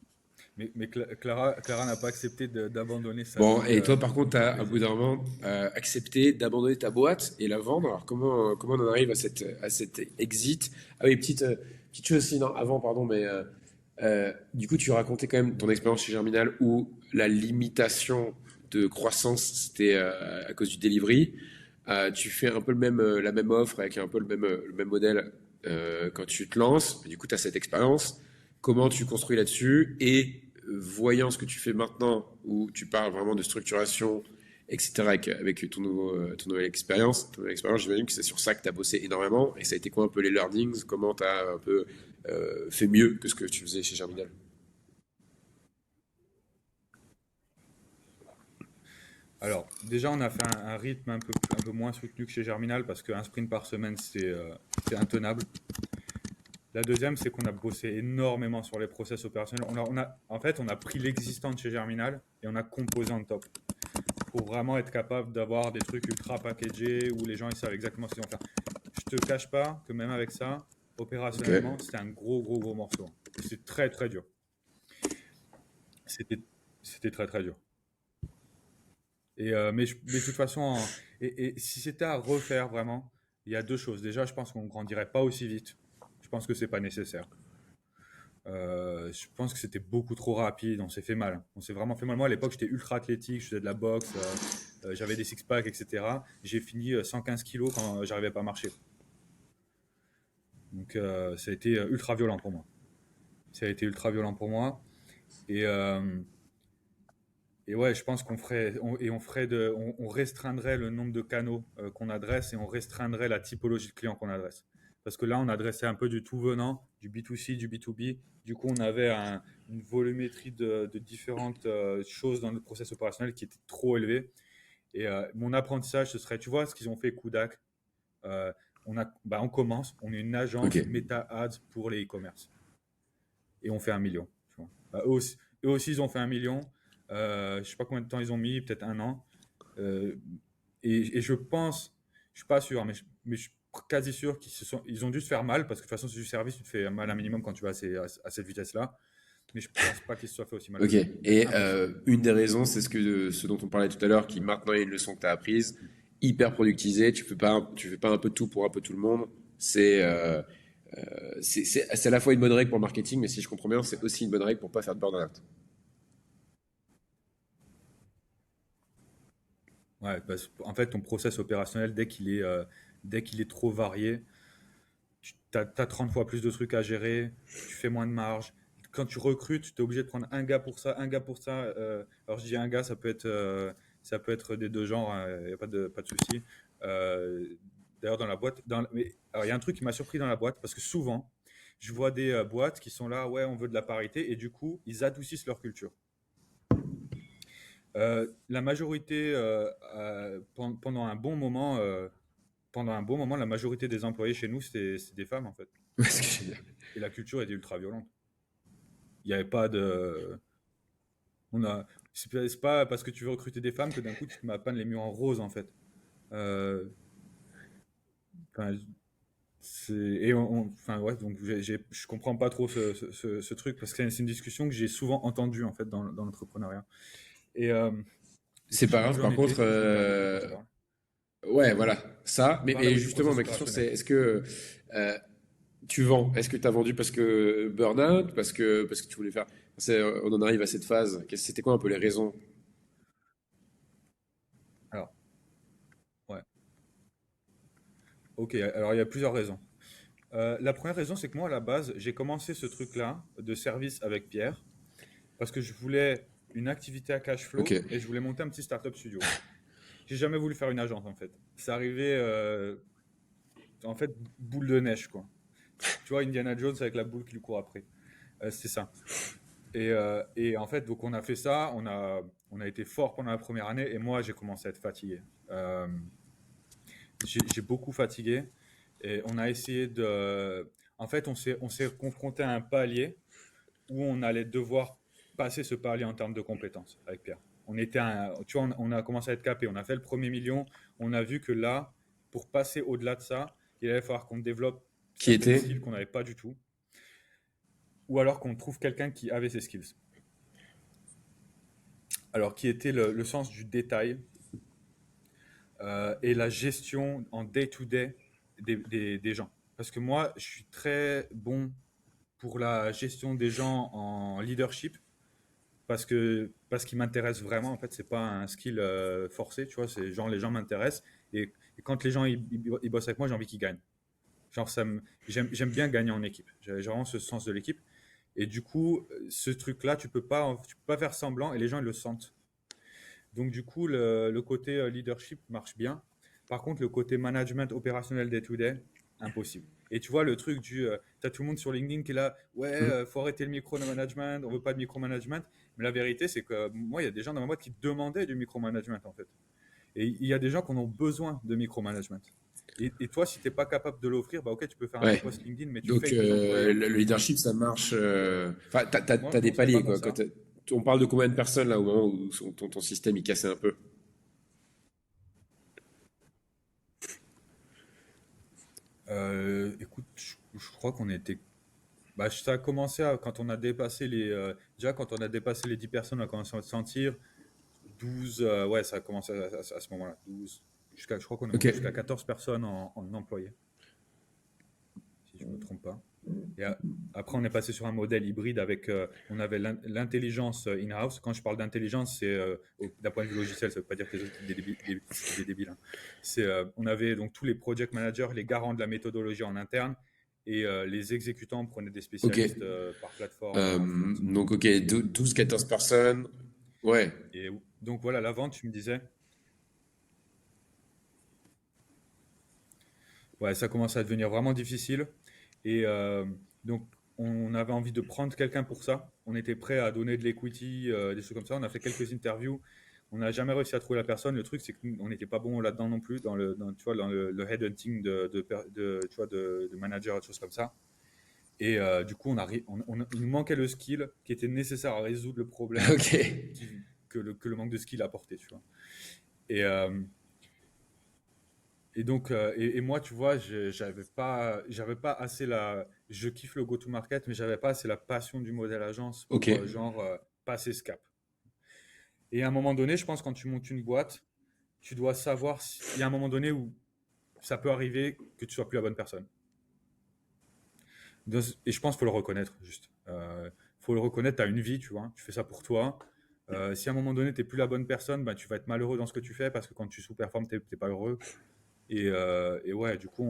Mais Clara n'a pas accepté d'abandonner sa
Bon,
vie
et toi par contre,
pour
t'as, au bout
plaisir.
d'un moment, accepté d'abandonner ta boîte et la vendre. Alors comment on en arrive à cette exit? Ah oui, petite chose aussi, non, avant, pardon, mais du coup, tu racontais quand même ton expérience chez Germinal où la limitation de croissance, c'était à cause du delivery. Tu fais un peu la même offre avec un peu le même modèle quand tu te lances. Du coup, tu as cette expérience. Comment tu construis là-dessus? Et voyant ce que tu fais maintenant, où tu parles vraiment de structuration, etc., avec ton nouvelle expérience, j'imagine que c'est sur ça que tu as bossé énormément. Et ça a été quoi un peu les learnings? Comment tu as un peu fait mieux que ce que tu faisais chez Germinal?
Alors, déjà, on a fait un rythme un peu moins soutenu que chez Germinal parce qu'un sprint par semaine, c'est intenable. La deuxième, c'est qu'on a bossé énormément sur les process opérationnels. En fait, on a pris l'existant de chez Germinal et on a composé en top pour vraiment être capable d'avoir des trucs ultra packagés où les gens ils savent exactement ce qu'ils vont faire. Je te cache pas que même avec ça,
Ok.
opérationnellement, c'était un gros morceau. Et c'est très très dur. C'était c'était très très dur. Mais de toute façon, et si c'était à refaire vraiment, il y a deux choses. Déjà, je pense qu'on grandirait pas aussi vite. Je pense que c'est pas nécessaire. Je pense que c'était beaucoup trop rapide. On s'est fait mal. On s'est vraiment fait mal. Moi, à l'époque, j'étais ultra athlétique. Je faisais de la boxe. J'avais des six-packs, etc. J'ai fini 115 kilos quand j'arrivais pas à marcher. Donc, ça a été ultra violent pour moi. Ça a été ultra violent pour moi. Et, euh, et ouais, je pense on restreindrait le nombre de canaux qu'on adresse et on restreindrait la typologie de clients qu'on adresse. Parce que là, on adressait un peu du tout venant, du B2C, du B2B. Du coup, on avait une volumétrie de différentes choses dans notre process opérationnel qui était trop élevée. Et mon apprentissage, ce serait, tu vois, ce qu'ils ont fait Kudak. On commence, on est une
Ok.
agence Meta Ads pour les e-commerce et on fait 1 million. Tu vois. Eux aussi, ils ont fait 1 million. Je sais pas combien de temps ils ont mis, peut-être 1 an. Euh, et je pense, je suis pas sûr, mais je suis quasi sûr ils ont dû se faire mal parce que de toute façon, c'est du service, tu te fais mal un minimum quand tu vas à cette vitesse-là. mais je pense pas qu'il se soit fait aussi mal que
Ok.
ça.
Et
Impossible.
une des raisons, c'est ce dont on parlait tout à l'heure, qui maintenant est une leçon que tu as apprise, hyper productisé, tu fais pas un peu tout pour un peu tout le monde. C'est c'est à la fois une bonne règle pour le marketing, mais si je comprends bien, c'est aussi une bonne règle pour pas faire de burn-out.
Ouais, parce en fait, ton process opérationnel, dès qu'il est trop varié, tu as 30 fois plus de trucs à gérer, tu fais moins de marge. Quand tu recrutes, tu es obligé de prendre un gars pour ça, un gars pour ça. Alors je dis un gars, ça peut être des deux genres, il n'y a pas de souci. Euh, D'ailleurs, dans la boîte, mais alors, il y a un truc qui m'a surpris dans la boîte, parce que souvent, je vois des boîtes qui sont là, ouais, on veut de la parité, et du coup, ils adoucissent leur culture. La majorité, pendant un bon moment, la majorité des employés chez nous, c'est des femmes, en fait.
Ce que je veux dire.
Et la culture était ultra violente. Il n'y avait pas de. On a. C'est pas parce que tu veux recruter des femmes que d'un coup tu te mets à peindre les murs en rose en fait. Euh, enfin, enfin ouais, donc je comprends pas trop ce truc parce que c'est une discussion que j'ai souvent entendue en fait dans l'entrepreneuriat. Et
C'est pas grave.
où j'en
Par contre,
étais, je me perds de quoi je parle.
ouais, voilà, ça.
On parlait
Mais
oui, du
justement,
process
ma question, c'est
opérationnel.
est-ce que euh, tu vends? Est-ce que tu as vendu parce que burn-out, parce que tu voulais faire. On en arrive à cette phase. C'était quoi un peu les raisons?
Alors, ouais, ok, alors il y a plusieurs raisons. La première raison, c'est que moi, à la base, j'ai commencé ce truc-là de service avec Pierre parce que je voulais une activité à cash
Ok.
flow et je voulais monter un petit startup studio. J'ai jamais voulu faire une agence en fait. C'est arrivé, en fait, boule de neige quoi. Tu vois, Indiana Jones avec la boule qui lui court après. C'est ça. Et en fait, donc on a fait ça, on a été fort pendant la première année et moi j'ai commencé à être fatigué. Euh, j'ai beaucoup fatigué et on a essayé de. En fait, on s'est confronté à un palier où on allait devoir passer ce palier en termes de compétences avec Pierre. Tu vois, on a commencé à être capé. On a fait le premier million. On a vu que là, pour passer au-delà de ça, il allait falloir qu'on développe
Qui
certaines
était?
skills qu'on n'avait pas du tout, ou alors qu'on trouve quelqu'un qui avait ces skills. Alors, qui était le sens du détail et la gestion en day-to-day des gens. Parce que moi, je suis très bon pour la gestion des gens en leadership, parce qu'il m'intéresse vraiment. En fait, c'est pas un skill forcé, tu vois. C'est genre les gens m'intéressent et quand les gens ils bossent avec moi, j'ai envie qu'ils gagnent. Genre j'aime bien gagner en équipe. J'ai vraiment ce sens de l'équipe. Et du coup, ce truc-là, tu peux pas faire semblant et les gens ils le sentent. Donc du coup, le côté leadership marche bien. Par contre, le côté management opérationnel day-to-day, impossible. Et tu vois, le truc t'as tout le monde sur LinkedIn qui est là, ouais,
Hmm.
faut arrêter le micromanagement, on veut pas de micromanagement. Mais la vérité, c'est que moi, il y a des gens dans ma boîte qui demandaient du micromanagement, en fait. Et il y a des gens qui en ont besoin de micromanagement. Et toi, si t'es pas capable de l'offrir, bah ok, tu peux faire un beau
Ouais.
post LinkedIn, mais tu
Donc,
fake tes employés, en fait.
le leadership, ça marche. Enfin,
Moi,
t'as
je
des
fonctionne pas
paliers,
comme
quoi.
ça.
On parle de combien de personnes, là, au moment où ton système, il cassait un peu?
Écoute, je crois qu'on était. Bah, ça a commencé quand on a dépassé déjà, quand on a dépassé les 10 personnes, on a commencé à se sentir 12. Ouais, ça a commencé à ce moment-là. 12. Je crois qu'on est
Ok.
monté jusqu'à 14 personnes en employés, si je ne me trompe pas. Et après, on est passé sur un modèle hybride avec. On avait l'intelligence in-house. Quand je parle d'intelligence, c'est d'un point de vue logiciel, ça ne veut pas dire que les autres c'était des débiles, hein. On avait donc tous les project managers, les garants de la méthodologie en interne, et les exécutants prenaient des
Ok.
spécialistes par plateforme en front.
Donc, ok, 12-14 personnes. Ouais.
Et donc voilà, la vente, tu me disais, ouais, ça commençait à devenir vraiment difficile. Et donc, on avait envie de prendre quelqu'un pour ça. On était prêt à donner de l'equity, des choses comme ça. On a fait quelques interviews. On n'a jamais réussi à trouver la personne. Le truc, c'est qu'on n'était pas bon là-dedans non plus, tu vois, dans le headhunting tu vois, de manager, des choses comme ça. Et du coup, il nous manquait le skill qui était nécessaire à résoudre le problème
Ok.
que le manque de skill apportait, tu vois. Et, Et donc, et moi, tu vois, j'avais pas assez je kiffe le go-to-market, mais j'avais pas assez la passion du modèle agence
Ok.
pour, genre, passer ce cap. Et à un moment donné, je pense, quand tu montes une boîte, tu dois savoir, il y a un moment donné où ça peut arriver que tu sois plus la bonne personne. Et je pense qu'il faut le reconnaître, juste. Faut le reconnaître, tu as une vie, tu vois, tu fais ça pour toi. Si à un moment donné, tu n'es plus la bonne personne, bah, tu vas être malheureux dans ce que tu fais parce que quand tu sous-performes, tu n'es pas heureux. Et ouais, du coup,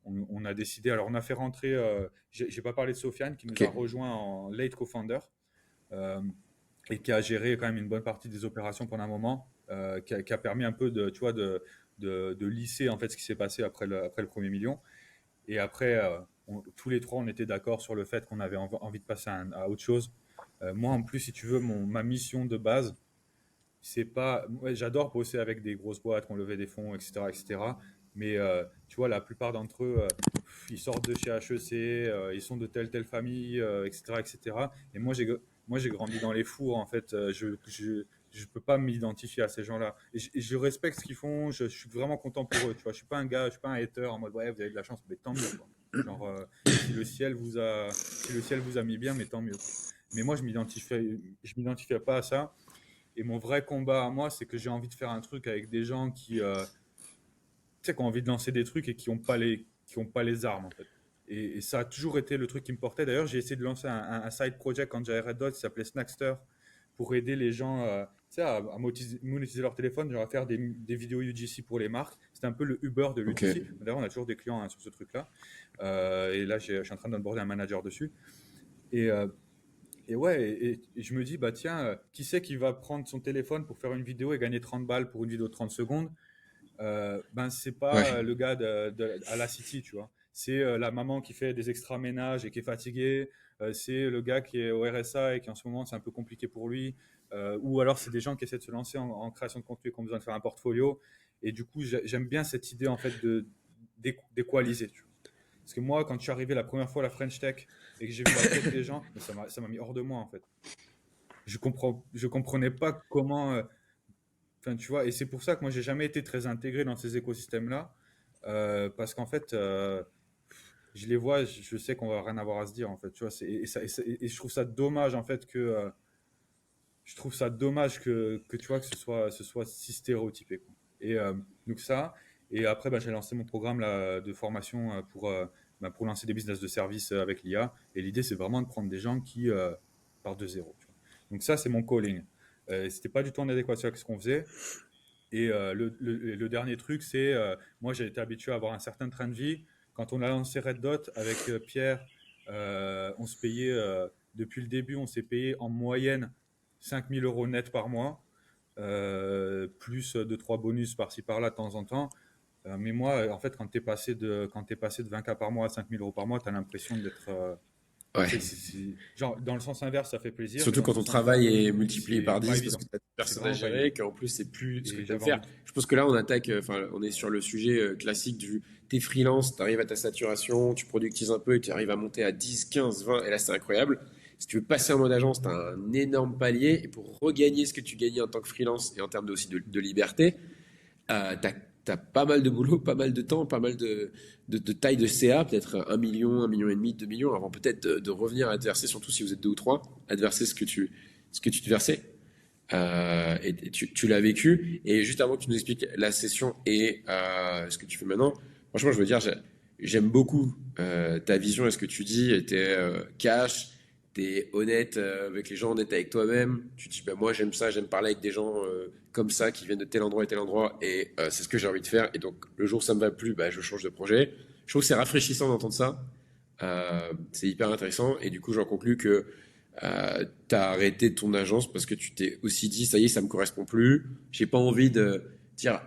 on a décidé. Alors, on a fait rentrer. J'ai pas parlé de Sofiane qui nous
Ok.
a rejoint en late co-founder euh, et qui a géré quand même une bonne partie des opérations pendant un moment, qui a permis un peu de, tu vois, de lisser en fait ce qui s'est passé après le premier million. Et après, tous les trois, on était d'accord sur le fait qu'on avait envie de passer à autre chose. Moi, en plus, si tu veux, ma mission de base, c'est pas. Ouais, j'adore bosser avec des grosses boîtes qui ont levé des fonds, etc., etc. Mais tu vois, la plupart d'entre eux, ils sortent de chez HEC, ils sont de telle famille, etc., etc. Et moi, j'ai grandi dans les fours, en fait. Je peux pas m'identifier à ces gens-là. Et je respecte ce qu'ils font. Je suis vraiment content pour eux. Tu vois, je suis pas un hater en mode ouais, vous avez de la chance, mais tant mieux, quoi. Genre, si le ciel vous a mis bien, mais tant mieux, quoi. Mais moi, je m'identifiais pas à ça. Et mon vrai combat à moi, c'est que j'ai envie de faire un truc avec des gens tu sais, qui ont envie de lancer des trucs et qui ont pas les armes, en fait. Et ça a toujours été le truc qui me portait. D'ailleurs, j'ai essayé de lancer un side project quand j'avais Red Dot, qui s'appelait Snackster, pour aider les gens, tu sais, à monétiser leur téléphone, genre à faire des vidéos UGC pour les marques. C'était un peu le Uber de
Ok.
l'UGC. D'ailleurs, on a toujours des clients hein, sur ce truc-là. Et là, je suis en train d'onboarder un manager dessus. Et, euh, et ouais, et je me dis, bah tiens, qui c'est qui va prendre son téléphone pour faire une vidéo et gagner 30 balles pour une vidéo de 30 secondes? Ben, c'est pas
Ouais.
le gars à la City, tu vois. C'est la maman qui fait des extra ménages et qui est fatiguée. C'est le gars qui est au RSA et qui en ce moment c'est un peu compliqué pour lui. Ou alors c'est des gens qui essaient de se lancer en création de contenu et qui ont besoin de faire un portfolio. Et du coup, j'aime bien cette idée en fait d'équaliser, tu vois. Parce que moi, quand je suis arrivé la première fois à la French Tech et que j'ai vu la tête des gens, mais ça m'a mis hors de moi en fait. Je comprenais pas comment. Enfin, tu vois, et c'est pour ça que moi, j'ai jamais été très intégré dans ces écosystèmes-là, parce qu'en fait, je les vois, je sais qu'on va rien avoir à se dire, en fait, tu vois, et je trouve ça dommage, en fait, je trouve ça dommage que tu vois, que ce soit si stéréotypé, quoi. Et donc ça, et après, bah, j'ai lancé mon programme là, de formation pour lancer des business de service avec l'IA, et l'idée, c'est vraiment de prendre des gens qui partent de zéro, tu vois. Donc ça, c'est mon calling. C'était pas du tout en adéquation avec ce qu'on faisait, et le dernier truc, c'est, moi j'ai été habitué à avoir un certain train de vie. Quand on a lancé Red Dot avec Pierre, on se payait, depuis le début, on s'est payé en moyenne 5 000 € net par mois, plus 2-3 bonus par-ci par-là de temps en temps. Mais moi, en fait, quand t'es passé de 20K par mois à 5 000 € par mois, tu as l'impression d'être.
Ouais.
Genre, dans le sens inverse, ça fait plaisir, mais
Surtout
dans le
quand ton
sens inverse,
travail est multiplié par
c'est pas
10 parce que
évident.
tu as
C'est
personne à
vraiment pas
gérer,
évident.
qu'en plus c'est plus ce que
Et
tu aimes
j'avais
faire.
envie de.
Je pense que là on attaque, enfin on est sur le sujet classique du t'es freelance, tu arrives à ta saturation, tu productises un peu et tu arrives à monter à 10, 15, 20 et là c'est incroyable. Si tu veux passer en mode agence, tu as un énorme palier et pour regagner ce que tu gagnais en tant que freelance et en termes aussi de liberté, t'as pas mal de boulot, pas mal de temps, pas mal de taille de CA, peut-être 1 million, 1,5 million, 2 millions, avant peut-être de revenir à te verser, surtout si vous êtes deux ou trois, à te verser ce que tu te versais. Et tu l'as vécu. Et juste avant que tu nous expliques la session et ce que tu fais maintenant, franchement, je veux dire, j'aime beaucoup ta vision et ce que tu dis. Et t'es cash, t'es honnête avec les gens, honnête avec toi-même. Tu dis, ben moi, j'aime ça, j'aime parler avec des gens comme ça qui viennent de tel endroit et tel endroit. Et c'est ce que j'ai envie de faire. Et donc, le jour où ça me va plus, bah, je change de projet. Je trouve que c'est rafraîchissant d'entendre ça. C'est hyper intéressant. Et du coup, j'en conclus que t'as arrêté ton agence parce que tu t'es aussi dit, ça y est, ça me correspond plus. J'ai pas envie de dire,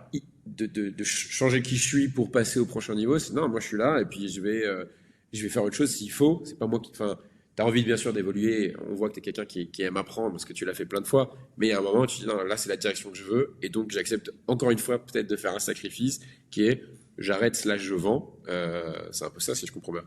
de changer qui je suis pour passer au prochain niveau. C'est non, moi je suis là et puis je vais faire autre chose s'il faut. C'est pas moi qui, enfin, t'as envie bien sûr d'évoluer. On voit que t'es quelqu'un qui aime apprendre parce que tu l'as fait plein de fois. Mais il y a un moment, tu dis, non, là c'est la direction que je veux et donc j'accepte encore une fois peut-être de faire un sacrifice qui est, j'arrête slash je vends. C'est un peu ça si je comprends bien.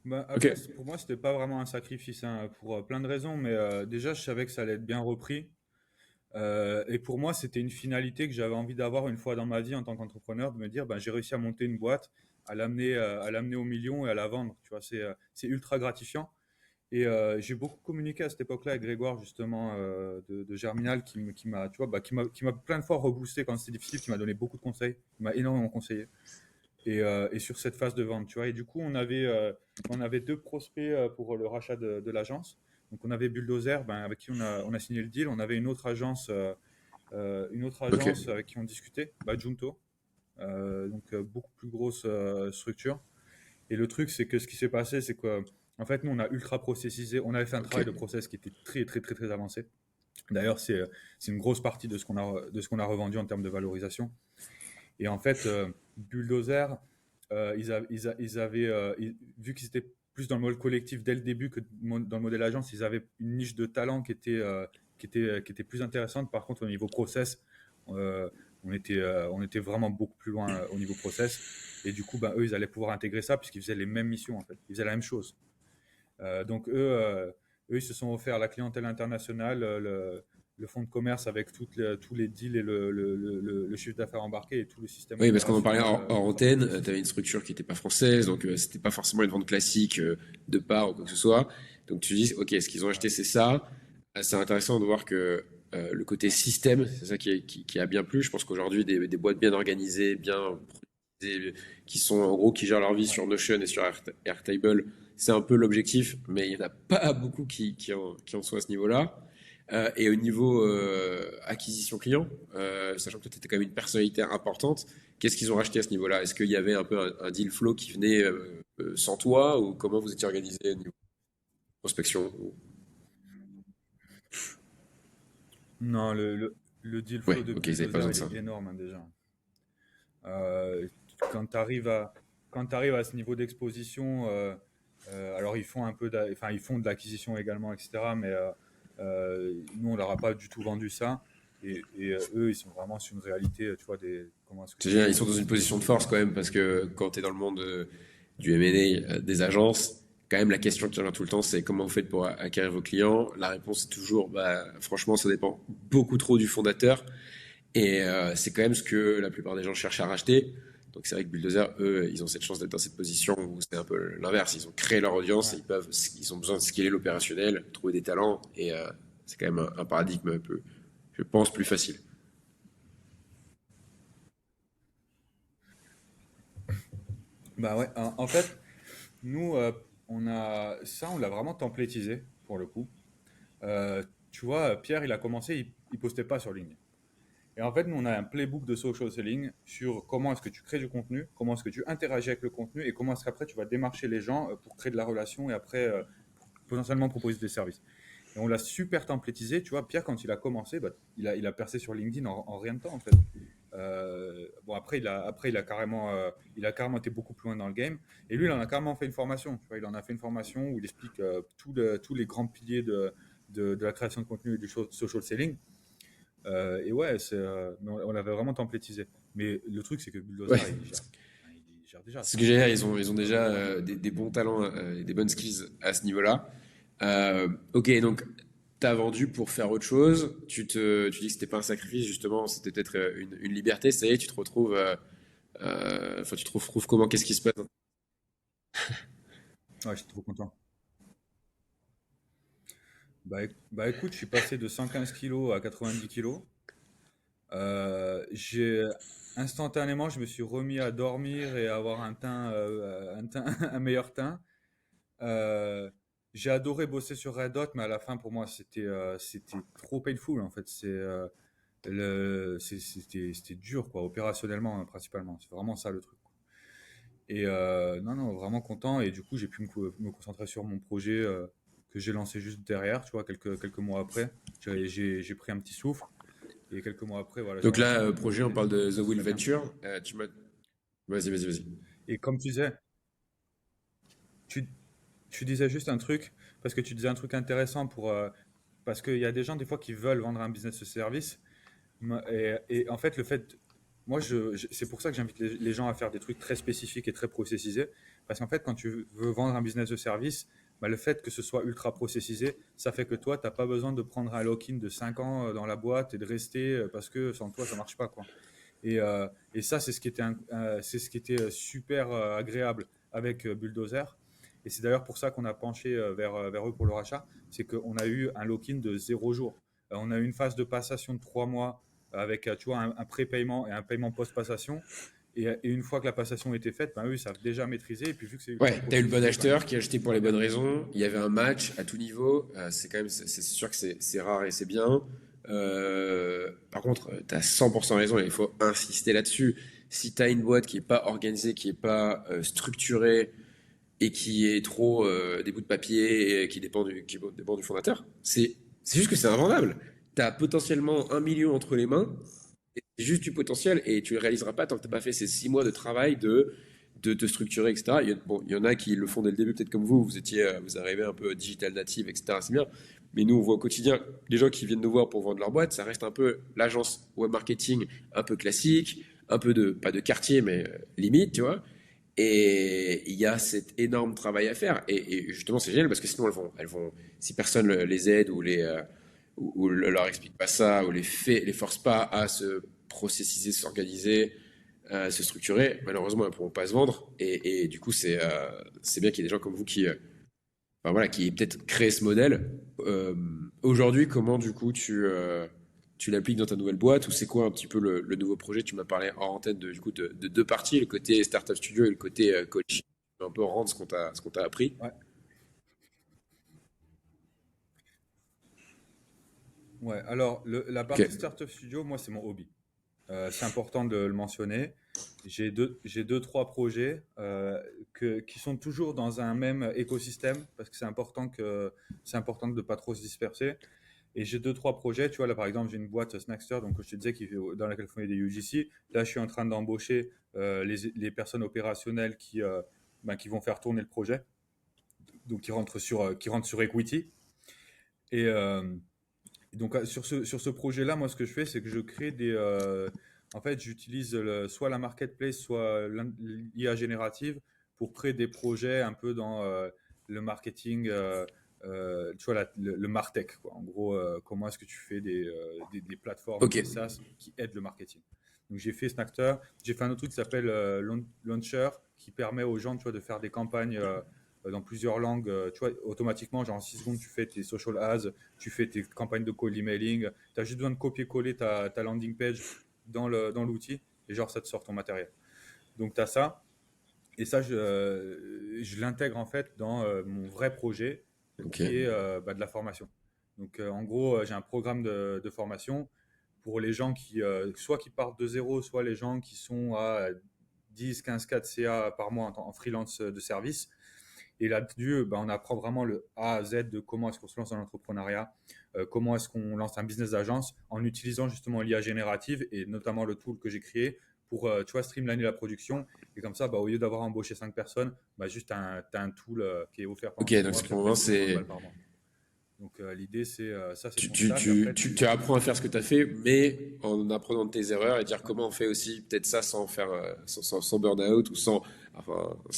Bah,
Ok.
après, pour moi, c'était pas vraiment un sacrifice hein, pour plein de raisons, mais déjà, je savais que ça allait être bien repris. Et pour moi, c'était une finalité que j'avais envie d'avoir une fois dans ma vie en tant qu'entrepreneur, de me dire, ben, j'ai réussi à monter une boîte, à l'amener au million et à la vendre. Tu vois, c'est ultra gratifiant. Et j'ai beaucoup communiqué à cette époque-là avec Grégoire, justement, de Germinal, qui m'a, tu vois, bah, qui m'a plein de fois reboosté quand c'était difficile, qui m'a donné beaucoup de conseils, qui m'a énormément conseillé. Et sur cette phase de vente, tu vois. Et du coup, on avait deux prospects pour le rachat de l'agence. Donc, on avait Bulldozer, ben, avec qui on a signé le deal. On avait une autre
Ok,
agence avec qui on discutait, bah, Junto, beaucoup plus grosse structure. Et le truc, c'est que ce qui s'est passé, c'est que, en fait, nous, on a ultra processisé. On avait fait un
ok,
travail de process qui était très, très, très, très avancé. D'ailleurs, c'est une grosse partie de ce qu'on a revendu en termes de valorisation. Et en fait, Bulldozer, vu qu'ils étaient plus dans le mode collectif dès le début que dans le modèle agence, ils avaient une niche de talent qui était plus intéressante. Par contre, au niveau process, euh, on était vraiment beaucoup plus loin au niveau process. Et du coup, ben, eux, ils allaient pouvoir intégrer ça puisqu'ils faisaient les mêmes missions, en fait. Ils faisaient la même chose. Eux, ils se sont offerts la clientèle internationale, le fonds de commerce avec tous les deals et le chiffre d'affaires embarqué et tout le système
oui, parce qu'on en parlait
opérationnel
hors
ultra
antenne,
processisé.
tu avais une structure qui n'était pas française, donc c'était pas forcément une vente classique de part ou quoi que ce soit. Donc tu dis, ok, ce qu'ils ont acheté, c'est ça. C'est intéressant de voir que le côté système, c'est ça qui a bien plu. Je pense qu'aujourd'hui, des boîtes bien organisées, bien productisées, qui sont en gros qui gèrent leur vie
Ouais.
sur Notion et sur Airtable, c'est un peu l'objectif, mais il n'y en a pas beaucoup qui en sont à ce niveau-là. Et au niveau acquisition client, sachant que tu étais quand même une personnalité importante, qu'est-ce qu'ils ont racheté à ce niveau-là? Est-ce qu'il y avait un peu un deal flow qui venait sans toi ou comment vous étiez organisé au niveau prospection?
Non, le deal
Ouais,
flow de
ok, ils n'avaient pas besoin
Bulldozer,
de
il
ça.
est énorme hein, déjà. Euh, quand tu arrives quand tu à ce niveau d'exposition, alors enfin, ils font de l'acquisition également, etc. Mais nous, on leur a pas du tout vendu ça. Eux, ils sont vraiment sur une réalité, tu vois, comment est-ce que
C'est
tu
génial, ils
fais
sont dans une position de force
l'exposition.
quand même parce que quand tu es dans le monde du M&A, des agences, quand même la question qui revient tout le temps, c'est comment vous faites pour acquérir vos clients? La réponse est toujours, bah, franchement, ça dépend beaucoup trop du fondateur. Et c'est quand même ce que la plupart des gens cherchent à racheter. Donc c'est vrai que Bulldozer, eux, ils ont cette chance d'être dans cette position où c'est un peu l'inverse. Ils ont créé leur audience et
Ouais.
ils ont besoin de scaler l'opérationnel, trouver des talents. Et c'est quand même un paradigme un peu, je pense, plus facile.
Bah ouais, en fait, nous, on l'a vraiment templétisé pour le coup. Tu vois, Pierre, il a commencé, il postait pas sur LinkedIn. Et en fait, nous, on a un playbook de social selling sur comment est-ce que tu crées du contenu, comment est-ce que tu interagis avec le contenu et comment est-ce qu'après tu vas démarcher les gens pour créer de la relation et après potentiellement proposer des services. Et on l'a super templétisé. Tu vois, Pierre, quand il a commencé, bah, il a percé sur LinkedIn en rien de temps, en fait. Bon, il a carrément été beaucoup plus loin dans le game. Et lui, il en a carrément fait une formation. Tu vois, il en a fait une formation où il explique tous les grands piliers de la création de contenu et du social selling. Et ouais, on l'avait vraiment templétisé. Mais le truc, c'est que
Ouais,
Bulldozer, il gère déjà
c'est ce
ça,
que
hein.
j'allais dire. Ils ont déjà des bons talents et des bonnes skills à ce niveau-là. Ok, donc t'as vendu pour faire autre chose. Tu dis que c'était pas un sacrifice, justement, c'était peut-être une liberté. Ça y est, tu te retrouves. Enfin, tu te retrouves comment? Qu'est-ce qui se passe?
Ouais, je suis trop content. Bah écoute, je suis passé de 115 kilos à 90 kilos. Instantanément, je me suis remis à dormir et à avoir un meilleur teint. Euh, j'ai adoré bosser sur Red Hot, mais à la fin, pour moi, c'était trop painful, en fait. C'était dur, quoi, opérationnellement, hein, principalement. C'est vraiment ça le truc. Et non, non, vraiment content. Et du coup, j'ai pu me concentrer sur mon projet que j'ai lancé juste derrière, tu vois, quelques mois après. J'ai pris un petit souffle. Et quelques mois après, voilà, j'ai
Donc
lancé
là,
mon
projet, on
projet.
parle de The
Ça se
Will
met bien.
Venture. Vas-y, vas-y, vas-y.
Et comme tu disais, tu, tu disais juste un truc, parce que tu disais un truc intéressant parce qu'il y a des gens, des fois, qui veulent vendre un business de service. Et en fait, moi, c'est pour ça que j'invite les gens à faire des trucs très spécifiques et très processisés. Parce qu'en fait, quand tu veux vendre un business de service, bah, le fait que ce soit ultra processisé, ça fait que toi, tu n'as pas besoin de prendre un lock-in de 5 ans dans la boîte et de rester parce que sans toi, ça marche pas, quoi. Et ça, c'est ce qui était super agréable avec Bulldozer. Et c'est d'ailleurs pour ça qu'on a penché vers eux pour le rachat. C'est qu'on a eu un lock-in de 0 jour. On a eu une phase de passation de 3 mois avec tu vois, un prépaiement et un paiement post-passation. Et une fois que la passation était faite, ben, eux, ils savent déjà maîtriser. Et puis vu que c'est ultra
Ouais, t'as eu le bon
processisé, ben,
acheteur qui a acheté
ils
pour les
savent bien
bonnes
gérer.
raisons. Il y avait un match à tout niveau. C'est quand même, c'est sûr que c'est rare et c'est bien. Par contre, t'as 100% raison et il faut insister là-dessus. Si t'as une boîte qui est pas organisée, qui est pas structurée et qui est trop des bouts de papier et qui dépend du fondateur, c'est juste que c'est invendable. T'as potentiellement 1 million entre les mains. C'est juste du potentiel et tu le réaliseras pas tant que tu n'as pas fait ces 6 mois de travail de te structurer, etc. Bon, il y en a qui le font dès le début, peut-être comme vous, vous arrivez un peu digital native, etc. C'est bien. Mais nous, on voit au quotidien, les gens qui viennent nous voir pour vendre leur boîte, ça reste un peu l'agence web marketing un peu classique, un peu pas de quartier, mais limite, tu vois. Et il y a cet énorme travail à faire. Et justement, c'est génial parce que sinon, si personne les aide ou leur explique pas ça, ou les force pas à se processiser, s'organiser, se structurer, malheureusement, elles pourront pas se vendre. Et du coup, c'est bien qu'il y ait des gens comme vous enfin, voilà, qui peut-être créé ce modèle. Aujourd'hui, comment du coup tu l'appliques dans ta nouvelle boîte ou c'est quoi un petit peu le nouveau projet? Tu m'as parlé en antenne du coup de deux parties, le côté startup studio et le côté coaching. Tu peux un peu rendre ce qu'on t'a appris.
Ouais. Ouais. Alors, la
Ok.
partie Startup Studio, moi, c'est mon hobby. C'est important de le mentionner. J'ai deux, trois projets qui sont toujours dans un même écosystème parce que c'est important de ne pas trop se disperser. Et j'ai deux, trois projets. Tu vois, là, par exemple, j'ai une boîte Snackster, donc, que je te disais, dans laquelle font des UGC. Là, je suis en train d'embaucher les personnes opérationnelles qui vont faire tourner le projet, donc qui rentrent sur Equity. Et donc, sur ce projet-là, moi, ce que je fais, c'est que je crée en fait, j'utilise soit la marketplace, soit l'IA générative pour créer des projets un peu dans le marketing, tu vois, le MarTech, quoi. En gros, comment est-ce que tu fais des plateformes,
Ok.
des SaaS qui aident le marketing. Donc, j'ai fait Snackter. J'ai fait un autre truc qui s'appelle Launcher, qui permet aux gens, tu vois, de faire des campagnes dans plusieurs langues. Tu vois, automatiquement, genre en 6 secondes, tu fais tes social ads, tu fais tes campagnes de cold emailing, tu as juste besoin de copier-coller ta landing page dans l'outil et genre ça te sort ton matériel. Donc tu as ça et ça je l'intègre en fait dans mon vrai projet
Ok.
qui est de la formation. Donc en gros, j'ai un programme de formation pour les gens soit qui partent de zéro, soit les gens qui sont à 10, 15 4 CA par mois en freelance de service. Et là-dessus, on apprend vraiment le A à Z de comment est-ce qu'on se lance dans l'entrepreneuriat, comment est-ce qu'on lance un business d'agence en utilisant justement l'IA générative et notamment le tool que j'ai créé pour tu vois, streamliner la production. Et comme ça, au lieu d'avoir embauché 5 personnes, juste tu as, un tool qui est offert pendant
Ok.
6
Donc
mois,
c'est
puis
pour le
après
moment,
c'est 50
c'est
balles par mois. Donc l'idée, c'est ça, c'est
tu,
ton
tu,
stack.
tu,
Après,
tu, tu apprends à faire ce que tu as fait, mais en apprenant de tes erreurs et dire
ouais,
comment on fait aussi peut-être ça sans faire sans burn-out ou sans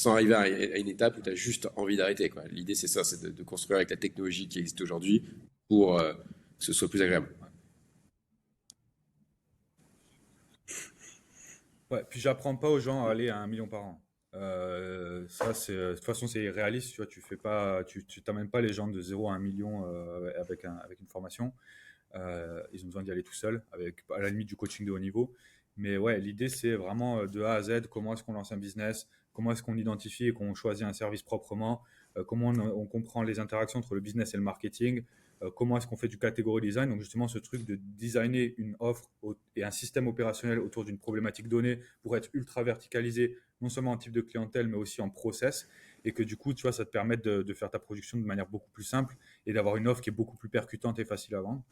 arriver à une étape où tu as juste envie d'arrêter, quoi. L'idée, c'est ça, c'est de construire avec la technologie qui existe aujourd'hui pour que ce soit plus agréable.
ouais. Ouais, puis j'apprends pas aux gens à aller à 1 million par an. Ça, de toute façon, c'est réaliste. Tu vois, tu t'amènes pas les gens de 0 à 1 million avec une formation. Ils ont besoin d'y aller tout seuls, avec à la limite du coaching de haut niveau. Mais ouais, l'idée, c'est vraiment de A à Z, comment est-ce qu'on lance un business, comment est-ce qu'on identifie et qu'on choisit un service proprement, comment on comprend les interactions entre le business et le marketing, comment est-ce qu'on fait du category design. Donc justement, ce truc de designer une offre et un système opérationnel autour d'une problématique donnée pour être ultra verticalisé, non seulement en type de clientèle, mais aussi en process. Et que du coup, tu vois, ça te permet de faire ta production de manière beaucoup plus simple et d'avoir une offre qui est beaucoup plus percutante et facile à vendre.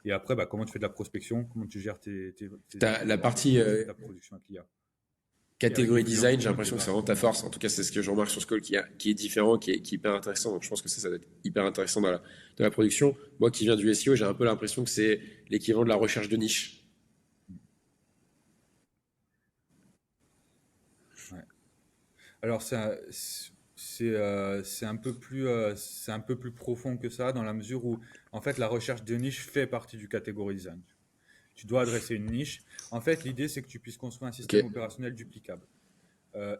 Et après, comment tu fais de la prospection, comment tu gères tes
T'as
équipes de
la
vente et
partie
comment tu fais ta production avec l'IA. Et avec
catégorie
Influence
design, j'ai
Mode,
l'impression que c'est vraiment ta force. En tout cas, c'est ce que je remarque sur ce call qui est différent, qui est hyper intéressant. Donc, je pense que ça doit être hyper intéressant dans la production. Moi qui viens du SEO, j'ai un peu l'impression que c'est l'équivalent de la recherche de niche.
ouais. Alors, c'est un peu plus profond que ça, dans la mesure où, en fait, la recherche de niche fait partie du category design. Tu dois adresser une niche. En fait, l'idée, c'est que tu puisses construire un
Ok,
système opérationnel duplicable.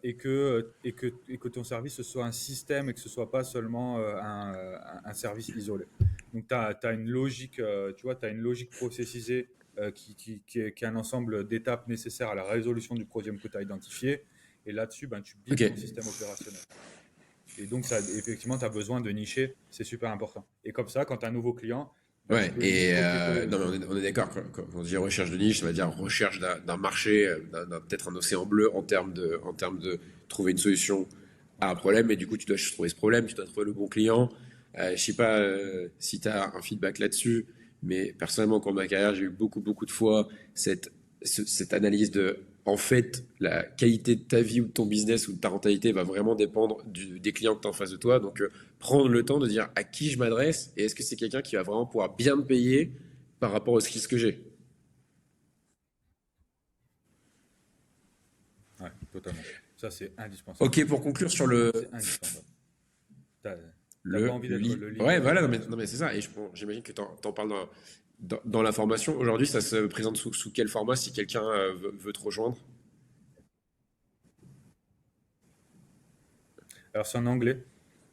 Et que ton service ce soit un système et que ce soit pas seulement un service isolé. Donc, tu as une logique, tu vois, tu as une logique processisée qui est un ensemble d'étapes nécessaires à la résolution du problème que tu as identifié. Et là-dessus, ben, tu builds ton
ok.
système opérationnel. Et donc, ça, effectivement, tu as besoin de nicher, c'est super important. Et comme ça, quand tu as un nouveau client, bah, tu
Ouais,
peux limite
et
copier-coller.
non, mais on est d'accord, quand on dit recherche de niche, ça veut dire recherche d'un marché, peut-être un océan bleu en termes de trouver une solution à un problème, et du coup, tu dois trouver ce problème, tu dois trouver le bon client. Je sais pas si tu as un feedback là-dessus, mais personnellement, au cours de ma carrière, j'ai eu beaucoup de fois cette analyse de, en fait, la qualité de ta vie ou de ton business ou de ta rentabilité va vraiment dépendre des clients que tu as en face de toi. Donc, prendre le temps de dire à qui je m'adresse et est-ce que c'est quelqu'un qui va vraiment pouvoir bien me payer par rapport aux skills que j'ai.
Ouais, totalement. Ça, c'est indispensable.
Ok, pour conclure sur le,
C'est indispensable. T'as, t'as pas
le
envie d'être
lead.
le lead
Ouais, voilà,
opérationnel.
non, mais c'est ça. Et j'imagine que t'en parles dans la formation. Aujourd'hui, ça se présente sous quel format si quelqu'un veut te rejoindre?
Alors, c'est en anglais.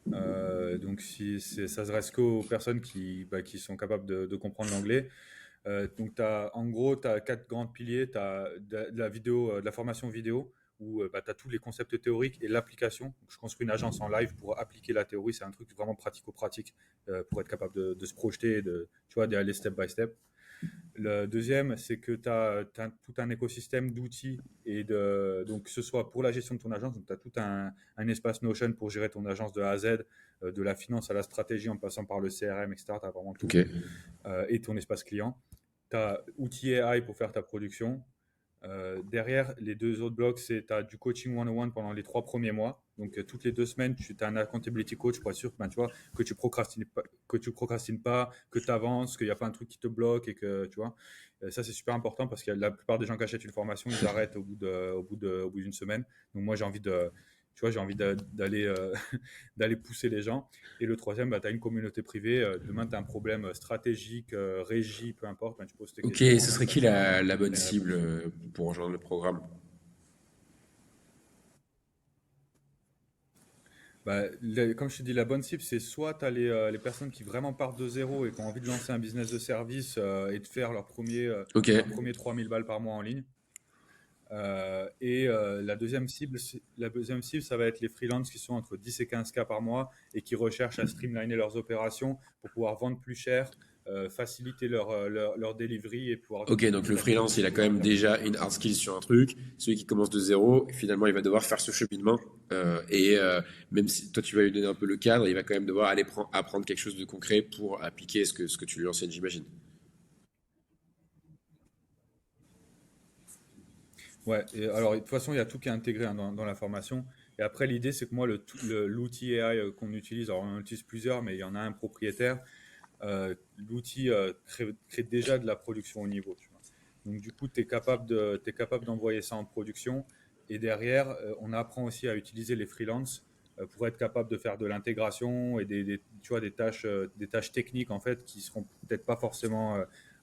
Donc, si ça se reste qu'aux personnes qui sont capables de comprendre l'anglais. Donc, en gros, tu as quatre grands piliers. Tu as de la vidéo, de la formation vidéo, où tu as tous les concepts théoriques et l'application. Donc, je construis une agence en live pour appliquer la théorie. C'est un truc vraiment pratico-pratique pour être capable de se projeter et tu vois, d'aller step by step. Le deuxième, c'est que tu as tout un écosystème d'outils donc que ce soit pour la gestion de ton agence, donc tu as tout un espace Notion pour gérer ton agence de A à Z, de la finance à la stratégie en passant par le CRM, etc. Tu as vraiment
Ok.
tout, et ton espace client. Tu as outils AI pour faire ta production. Derrière, les deux autres blocs, c'est tu as du coaching one-on-one pendant les 3 premiers mois. Donc, toutes les 2 semaines, tu as un accountability coach pour être sûr que, ben, tu vois, que tu procrastines pas, que tu avances, qu'il n'y a pas un truc qui te bloque et que, tu vois, ça, c'est super important parce que la plupart des gens qui achètent une formation, ils arrêtent au bout d'une semaine. Donc, moi, tu vois, j'ai envie d'aller d'aller pousser les gens. Et le troisième, bah, tu as une communauté privée. Demain, tu as un problème stratégique, régie, peu importe, ben, tu poses tes
Ok,
questions
ce
et
serait qui
là-dessus,
la bonne
tu as une
cible
réponse.
pour rejoindre le programme?
Bah, comme je te dis, la bonne cible, c'est soit tu as les personnes qui vraiment partent de zéro et qui ont envie de lancer un business de service et de faire
Ok.
leur premier 3000 balles par mois en ligne. La deuxième cible, ça va être les freelances qui sont entre 10 et 15 k par mois et qui recherchent à streamliner leurs opérations pour pouvoir vendre plus cher, faciliter leur delivery et pouvoir
Ok,
devenir
donc
plus
le
rentable
freelance, il a quand même
directement.
déjà une hard skill sur un truc. Celui qui commence de zéro, finalement, il va devoir faire ce cheminement. Même si toi, tu vas lui donner un peu le cadre, il va quand même devoir aller apprendre quelque chose de concret pour appliquer ce que tu lui enseignes, j'imagine.
Ouais, et alors de toute façon, il y a tout qui est intégré hein, dans la formation. Et après, l'idée, c'est que moi, l'outil AI qu'on utilise, alors on en utilise plusieurs, mais il y en a un propriétaire. L'outil crée déjà de la production au niveau, tu vois. Donc du coup, t'es capable d'envoyer ça en production. Et derrière, on apprend aussi à utiliser les freelances pour être capable de faire de l'intégration et tu vois, des tâches techniques en fait qui seront peut-être pas forcément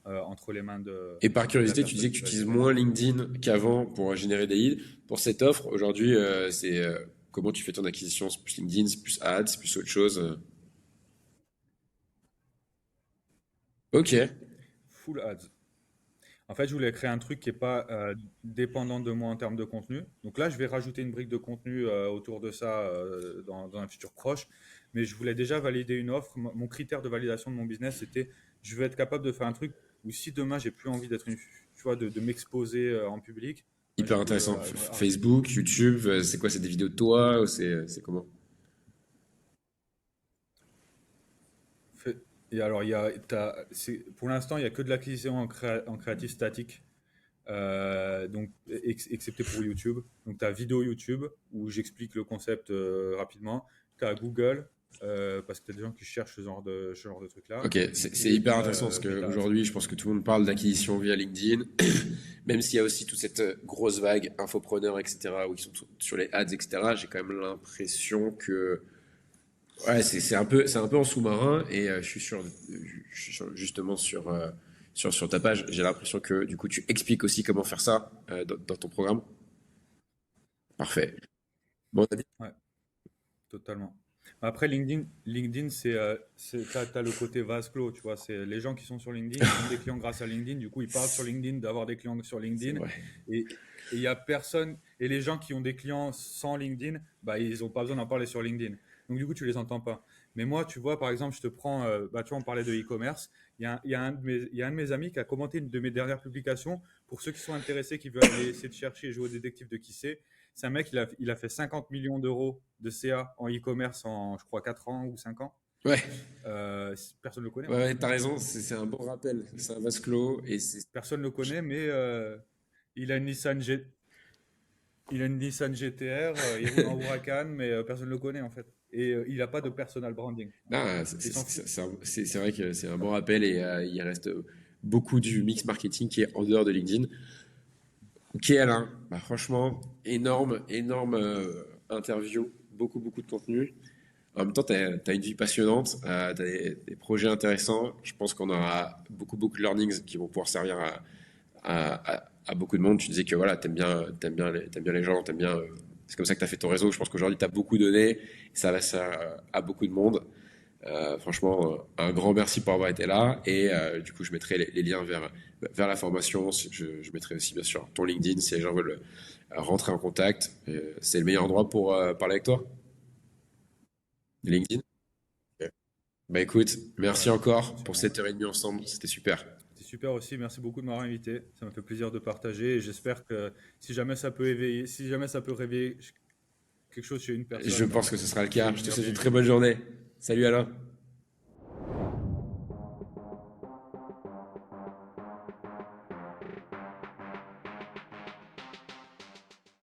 entre les mains
Et par
de la
curiosité, tu disais
personne
que tu
qui va
utilises
gérer.
moins LinkedIn qu'avant pour générer des leads. Pour cette offre, aujourd'hui, comment tu fais ton acquisition? C'est plus LinkedIn, c'est plus ads, c'est plus autre chose? Ok,
Full ads. En fait, je voulais créer un truc qui n'est pas dépendant de moi en termes de contenu. Donc là, je vais rajouter une brique de contenu autour de ça dans un futur proche. Mais je voulais déjà valider une offre. Mon critère de validation de mon business, c'était je veux être capable de faire un truc où si demain, j'ai plus envie tu vois, de m'exposer en public, ben, je
hyper
peux
intéressant.
arrêter.
Facebook, YouTube, c'est quoi? C'est des vidéos de toi ou c'est comment?
Fait- Et alors, pour l'instant, il n'y a que de l'acquisition en créatif statique. Donc, excepté pour YouTube. Donc, tu as vidéo YouTube où j'explique le concept rapidement. Tu as Google parce que tu as des gens qui cherchent ce genre de truc-là.
Ok, c'est hyper intéressant parce
Mais
qu'aujourd'hui, je pense que tout le monde parle d'acquisition via LinkedIn. même s'il y a aussi toute cette grosse vague infopreneur, etc., où ils sont sur les ads, etc., j'ai quand même l'impression que ouais, c'est un peu en sous-marin et justement sur ta page, j'ai l'impression que du coup tu expliques aussi comment faire ça dans ton programme. Parfait. Bon, on a dit-
Ouais, totalement. Après, LinkedIn, t'as le côté vase clos, tu vois. C'est les gens qui sont sur LinkedIn, ils ont des clients grâce à LinkedIn. Du coup, ils parlent sur LinkedIn d'avoir des clients sur
c'est
LinkedIn.
vrai.
Et il y a personne. Et les gens qui ont des clients sans LinkedIn, bah, ils n'ont pas besoin d'en parler sur LinkedIn. Donc, du coup, tu les entends pas. Mais moi, tu vois, par exemple, je te prends, bah, tu vois, on parlait de e-commerce. Il y a un de mes amis qui a commenté une de mes dernières publications. Pour ceux qui sont intéressés, qui veulent aller essayer de chercher et jouer au détective de qui c'est un mec, il a fait 50 millions d'euros de CA en e-commerce en, je crois, 4 ans ou 5 ans.
Ouais,
Personne ne le connaît,
ouais,
en fait.
ouais, t'as raison, c'est un bon rappel. C'est un vase clos et c'est.
Personne ne le connaît, mais il a une Nissan G- il a une Nissan GTR, il roule en Huracan, mais personne ne le connaît, en fait. Et il n'a pas de personal branding.
Non,
Il s'en fout.
c'est vrai que c'est un bon rappel et il reste beaucoup du mix marketing qui est en dehors de LinkedIn. Ok Alain, bah, franchement, énorme interview, beaucoup de contenu. En même temps, tu as une vie passionnante, tu as des projets intéressants. Je pense qu'on aura beaucoup de learnings qui vont pouvoir servir à beaucoup de monde. Tu disais que voilà, t'aimes bien les gens, c'est comme ça que tu as fait ton réseau. Je pense qu'aujourd'hui, tu as beaucoup donné, et ça va à beaucoup de monde. Franchement, un grand merci pour avoir été là. Et du coup, je mettrai les liens vers la formation. Je mettrai aussi, bien sûr, ton LinkedIn si les gens veulent rentrer en contact. C'est le meilleur endroit pour parler avec toi, LinkedIn. Ok. Bah écoute, merci
Ouais,
encore pour
effectivement.
cette heure et demie ensemble. C'était super.
C'est super aussi. Merci beaucoup de m'avoir invité. Ça m'a fait plaisir de partager. Et j'espère que si jamais ça peut éveiller, si jamais ça peut réveiller quelque chose chez une
Je
personne,
pense
bah,
que ce sera le
c'est
cas.
une
Je te
meilleure
souhaite
que
une
une
très
vidéo.
bonne journée. Salut Alain.